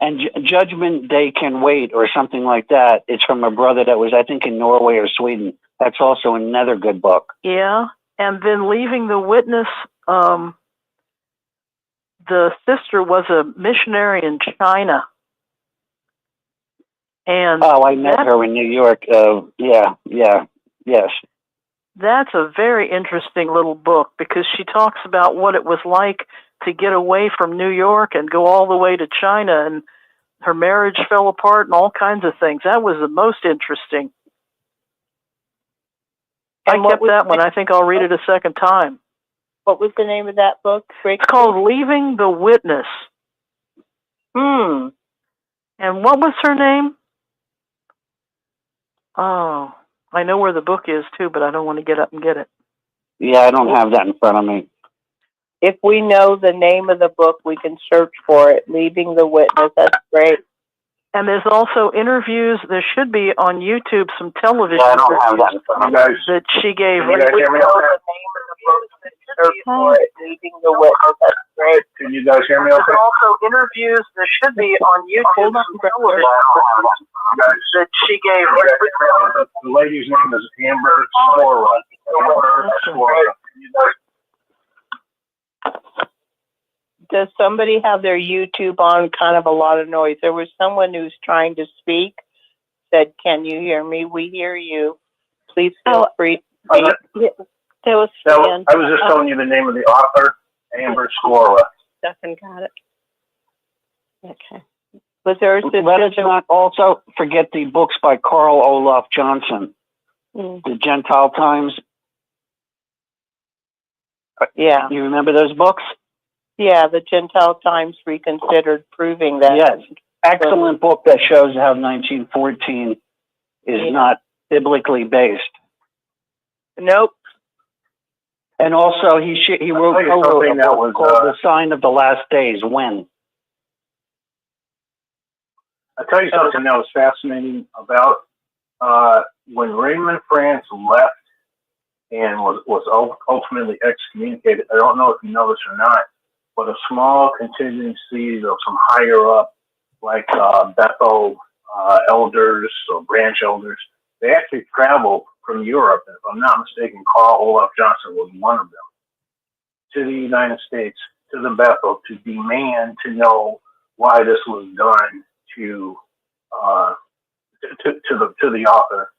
And Judgment Day Can Wait, or something like that. It's from a brother that was, I think, in Norway or Sweden. That's also another good book. Yeah. And then Leaving the Witness, the sister was a missionary in China. And I met her in New York. Yes. That's a very interesting little book because she talks about what it was like to get away from New York and go all the way to China, and her marriage fell apart and all kinds of things. That was the most interesting. I kept that one. I think I'll read it a second time. What was the name of that book? It's called Leaving the Witness. And what was her name? Oh, I know where the book is too, but I don't want to get up and get it. Yeah, I don't have that in front of me. If we know the name of the book, we can search for it. Leaving the Witness. That's great. And there's also interviews. There should be on YouTube some television I don't have that in front of me. that she gave. If we know the name of the book, we can search for it. Leaving the Witness. That's great. Can you guys hear me okay? There's also interviews. There should be on YouTube some television that she gave. The lady's name is Amber Sora. Does somebody have their YouTube on? Kind of a lot of noise. There was someone who's trying to speak. Said, "Can you hear me? We hear you. Please feel free." I was just telling you the name of the author, Amber Sora. Stefan got it. Okay. Was there a Let us not also forget the books by Carl Olaf Johnson, The Gentile Times. Yeah. You remember those books? Yeah, the Gentile Times Reconsidered, proving that. Yes. Excellent book that shows how 1914 is not biblically based. Nope. And also, he wrote a book called The Sign of the Last Days. When? I'll tell you something that was fascinating about when Raymond France left and was ultimately excommunicated. I don't know if you know this or not, but a small contingency of some higher up, like Bethel elders or branch elders, they actually traveled from Europe. And if I'm not mistaken, Carl Olaf Johnson was one of them, to the United States, to the Bethel, to demand to know why this was done to the author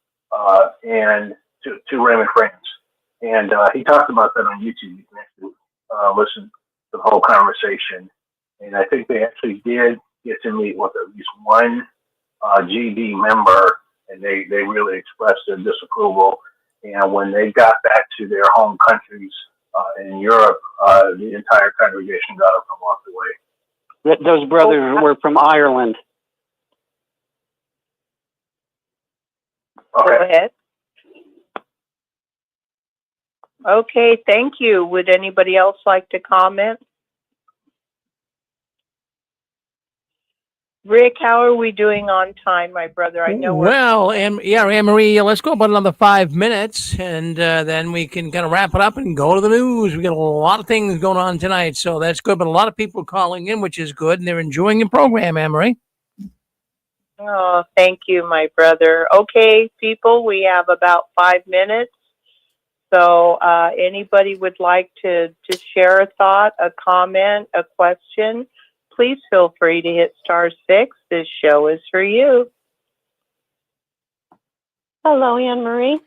and to Raymond France. And he talked about that on YouTube. You can actually listen to the whole conversation. And I think they actually did get to meet with at least one GD member, and they really expressed their disapproval. And when they got back to their home countries in Europe, the entire congregation got up and walked away. Those brothers were from Ireland. Okay. Go ahead. Okay, thank you. Would anybody else like to comment? Rick, how are we doing on time, my brother? I know Anne-Marie, let's go about another 5 minutes, and then we can kind of wrap it up and go to the news. We got a lot of things going on tonight, so that's good. But a lot of people calling in, which is good, and they're enjoying your program, Anne-Marie. Oh, thank you, my brother. Okay, people, we have about 5 minutes. So anybody would like to share a thought, a comment, a question, please feel free to hit *6. This show is for you. Hello, Anne-Marie.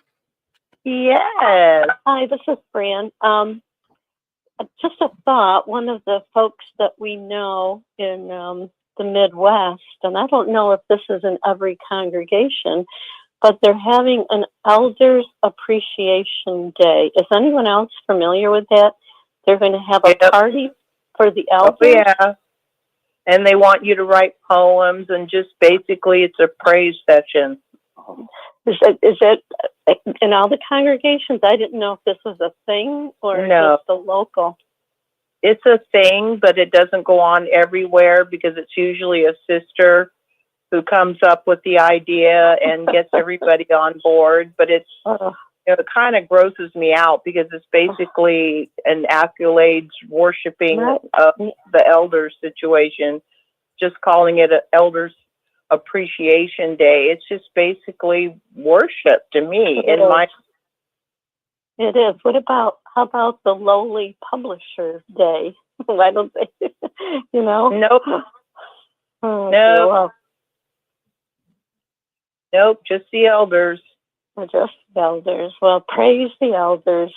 Yes. Hi, this is Fran. Just a thought. One of the folks that we know in the Midwest, and I don't know if this is in every congregation, but they're having an Elders Appreciation Day. Is anyone else familiar with that? They're going to have a party for the elders. Oh, yeah. And they want you to write poems, and just basically it's a praise session. Is it in all the congregations? I didn't know if this was a thing or just a local. It's a thing, but it doesn't go on everywhere because it's usually a sister who comes up with the idea and gets everybody on board. But it's it kind of grosses me out because it's basically an accolades worshiping of the elders situation. just calling it an Elders Appreciation Day. It's just basically worship to me. It In my is. It is. How about the Lowly Publisher Day? Why don't they, nope, Oh, nope, well, nope, just the elders. just elders. Well, praise the elders.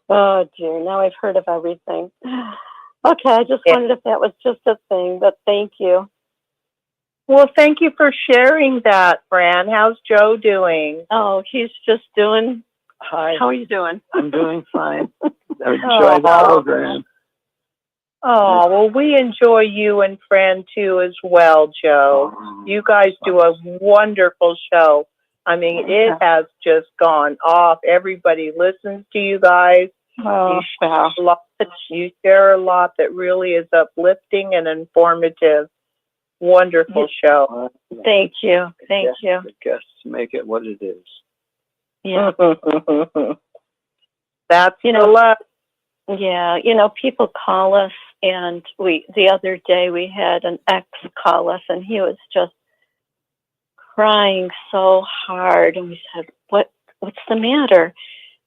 Oh, dear. Now I've heard of everything. Okay, I just Yeah. wondered if that was just a thing, but thank you. Well, thank you for sharing that, Fran. How's Joe doing? Oh, he's just doing. Hi, How are you doing? I'm doing fine. I enjoy the Aw. program. Oh, well, we enjoy you and Fran too as well, Joe. You guys do a wonderful show. I mean, it has just gone off. Everybody listens to you guys. Oh, wow. You share a lot that really is uplifting and informative. Wonderful show. Thank you. Thank you. The guests make it what it is. Yeah. That's You the know, love. Yeah, people call us, and the other day we had an ex call us, and he was just crying so hard, and we said, what's the matter?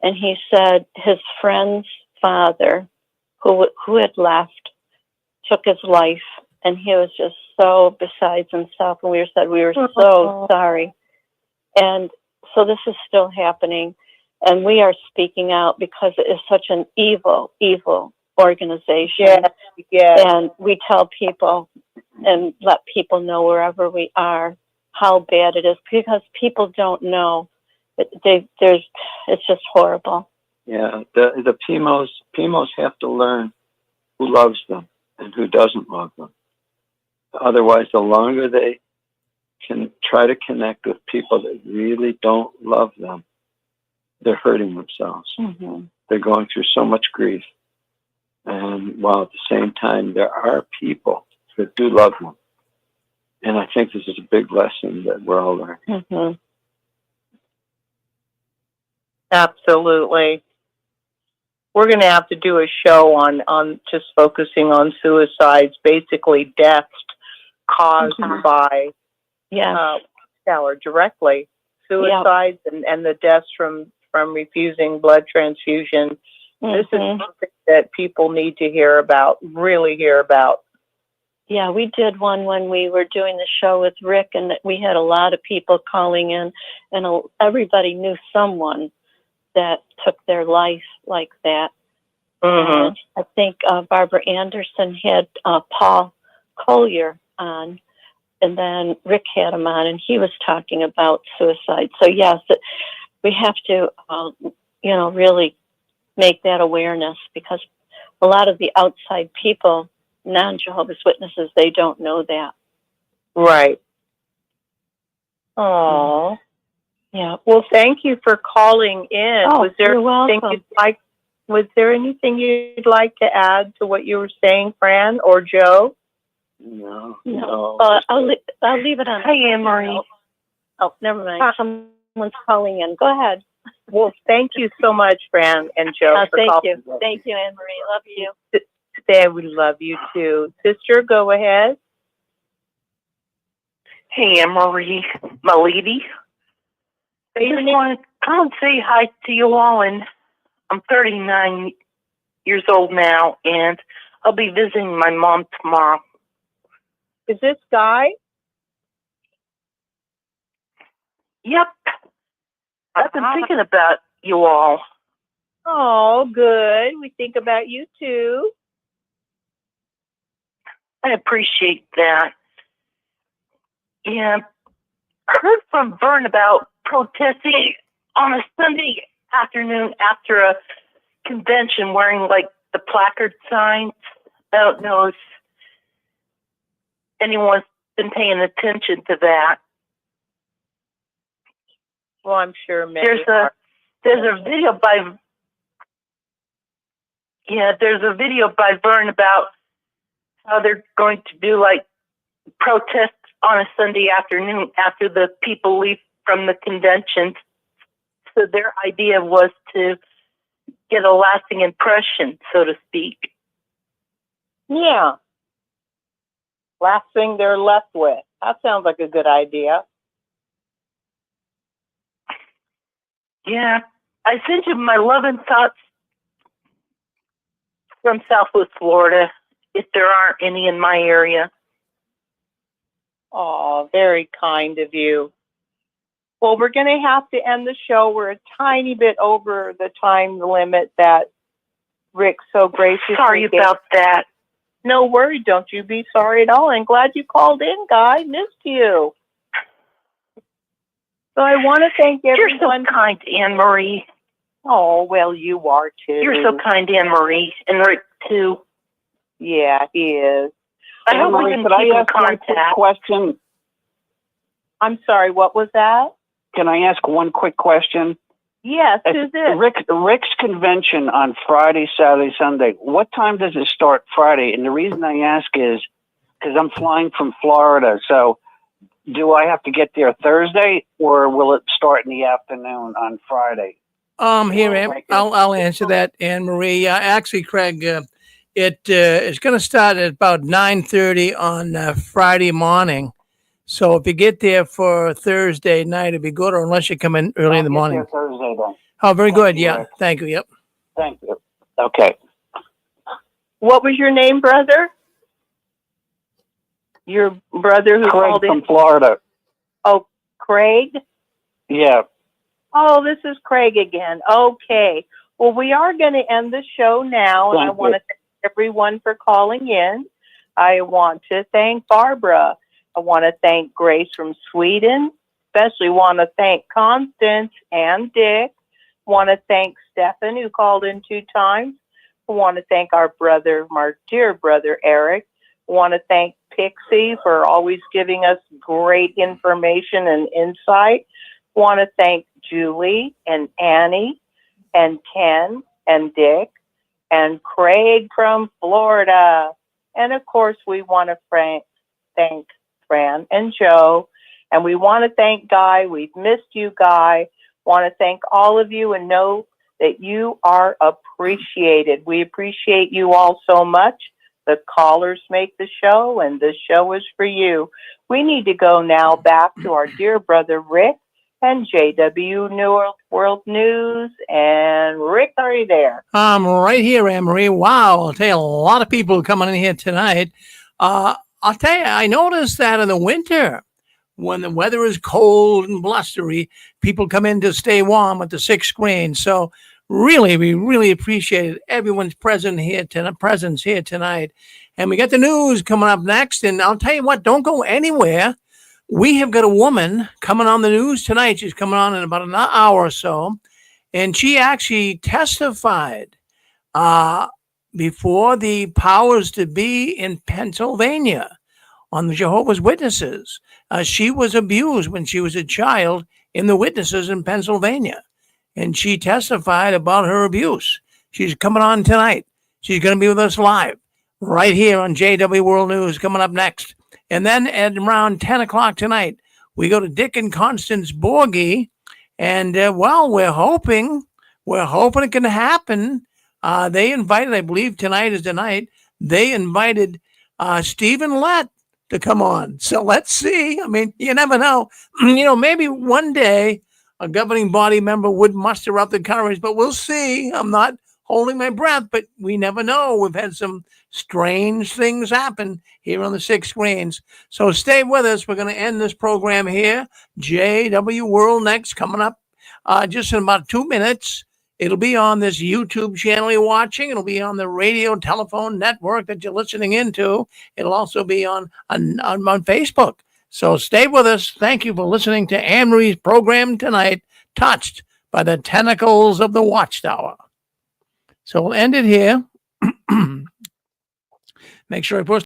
And he said his friend's father, who had left, took his life, and he was just so besides himself, and we were so sorry. And so this is still happening. And we are speaking out because it is such an evil, evil organization. Yeah. And we tell people and let people know wherever we are how bad it is, because people don't know. It's just horrible. Yeah, the PMOs have to learn who loves them and who doesn't love them. Otherwise, the longer they can try to connect with people that really don't love them, they're hurting themselves. Mm-hmm. They're going through so much grief. And while at the same time, there are people that do love them. And I think this is a big lesson that we're all learning. Mm-hmm. Absolutely. We're going to have to do a show on just focusing on suicides, basically deaths caused by Watchtower directly. Suicides and the deaths from refusing blood transfusion. This is something that people need to hear about, really hear about. Yeah, we did one when we were doing the show with Rick, and we had a lot of people calling in, and everybody knew someone that took their life like that. Mm-hmm. I think Barbara Anderson had Paul Collier on, and then Rick had him on, and he was talking about suicide. So yes, we have to, really make that awareness, because a lot of the outside people, non-Jehovah's Witnesses, they don't know that. Right. Oh. Yeah. Well, thank you for calling in. Oh, was there you're anything welcome. was there anything you'd like to add to what you were saying, Fran or Joe? No. I'll leave it on. Hi, Anne-Marie. Oh, never mind. Someone's calling in. Go ahead. Well, thank you so much, Fran and Joe, for thank calling. you. Thank you, Anne-Marie. Love you. Today, we love you too. Sister, go ahead. Hey, Anne-Marie, my lady. I just want to come and say hi to you all, and I'm 39 years old now, and I'll be visiting my mom tomorrow. Is this Guy? Yep. I've been thinking about you all. Oh, good. We think about you too. I appreciate that. Yeah, I heard from Vern about protesting on a Sunday afternoon after a convention wearing like the placard signs. I don't know if anyone's been paying attention to that. Well, I'm sure many There's a video by Vern about how they're going to do like protests on a Sunday afternoon after the people leave from the convention. So their idea was to get a lasting impression, so to speak. Yeah. last thing they're left with. That sounds like a good idea. Yeah, I sent you my love and thoughts from Southwest Florida, if there aren't any in my area. Oh, very kind of you. Well, we're going to have to end the show. We're a tiny bit over the time limit that Rick so graciously Sorry about that. No worry. Don't you be sorry at all. I'm glad you called in, Guy. Missed you. So I want to thank everyone. You're so kind, Anne Marie. Oh, well, you are too. You're so kind, Anne Marie, and Rick too. Yeah, he is. I hope we can keep in contact. Question. I'm sorry, what was that? Can I ask one quick question? Yes, who's this? Rick's convention on Friday, Saturday, Sunday. What time does it start Friday? And the reason I ask is because I'm flying from Florida. So do I have to get there Thursday, or will it start in the afternoon on Friday? I'll answer that, Anne Marie. Actually, Craig, it is going to start at about 9:30 on Friday morning. So if you get there for Thursday night, it'd be good, or unless you come in early in the morning. Thursday then. Oh, very good. you, Yeah. Rick. Thank you. Yep. Thank you. Okay. What was your name, brother? Your brother who Craig called in? from Florida. Oh, Craig? Yeah. Oh, this is Craig again. Okay. Well, we are going to end the show now, and I want to thank everyone for calling in. I want to thank Barbara. I want to thank Grace from Sweden. Especially want to thank Constance and Dick. Want to thank Stefan, who called in 2 times. I want to thank our dear brother Eric. I want to thank Pixie for always giving us great information and insight. I want to thank Julie and Annie and Ken and Dick and Craig from Florida. And of course, we want to thank Fran and Joe. And we want to thank Guy. We've missed you, Guy. Want to thank all of you and know that you are appreciated. We appreciate you all so much. The callers make the show, and the show is for you. We need to go now back to our dear brother Rick and JW New World News. And Rick, are you there? I'm right here, Anne Marie. Wow, I'll tell you, a lot of people coming in here tonight. I'll tell you, I noticed that in the winter, when the weather is cold and blustery, people come in to stay warm at the 6th screen. So really, we really appreciate everyone's presence here tonight. And we got the news coming up next. And I'll tell you what, don't go anywhere. We have got a woman coming on the news tonight. She's coming on in about an hour or so. And she actually testified before the powers to be in Pennsylvania on the Jehovah's Witnesses. She was abused when she was a child in the Witnesses in Pennsylvania. And she testified about her abuse. She's coming on tonight. She's going to be with us live right here on JW World News coming up next. And then at around 10 o'clock tonight, we go to Dick and Constance Borgie. And, we're hoping it can happen. They invited, I believe tonight is the night, they invited Stephen Lett to come on. So let's see. I mean, you never know. Maybe one day a governing body member would muster up the courage, but we'll see. I'm not holding my breath, but we never know. We've had some strange things happen here on the 6 screens. So stay with us. We're going to end this program here. JW World next, coming up just in about 2 minutes. It'll be on this YouTube channel you're watching. It'll be on the radio telephone network that you're listening into. It'll also be on Facebook. So stay with us. Thank you for listening to Anne Marie's program tonight, Touched by the Tentacles of the Watchtower. So we'll end it here. Make sure I post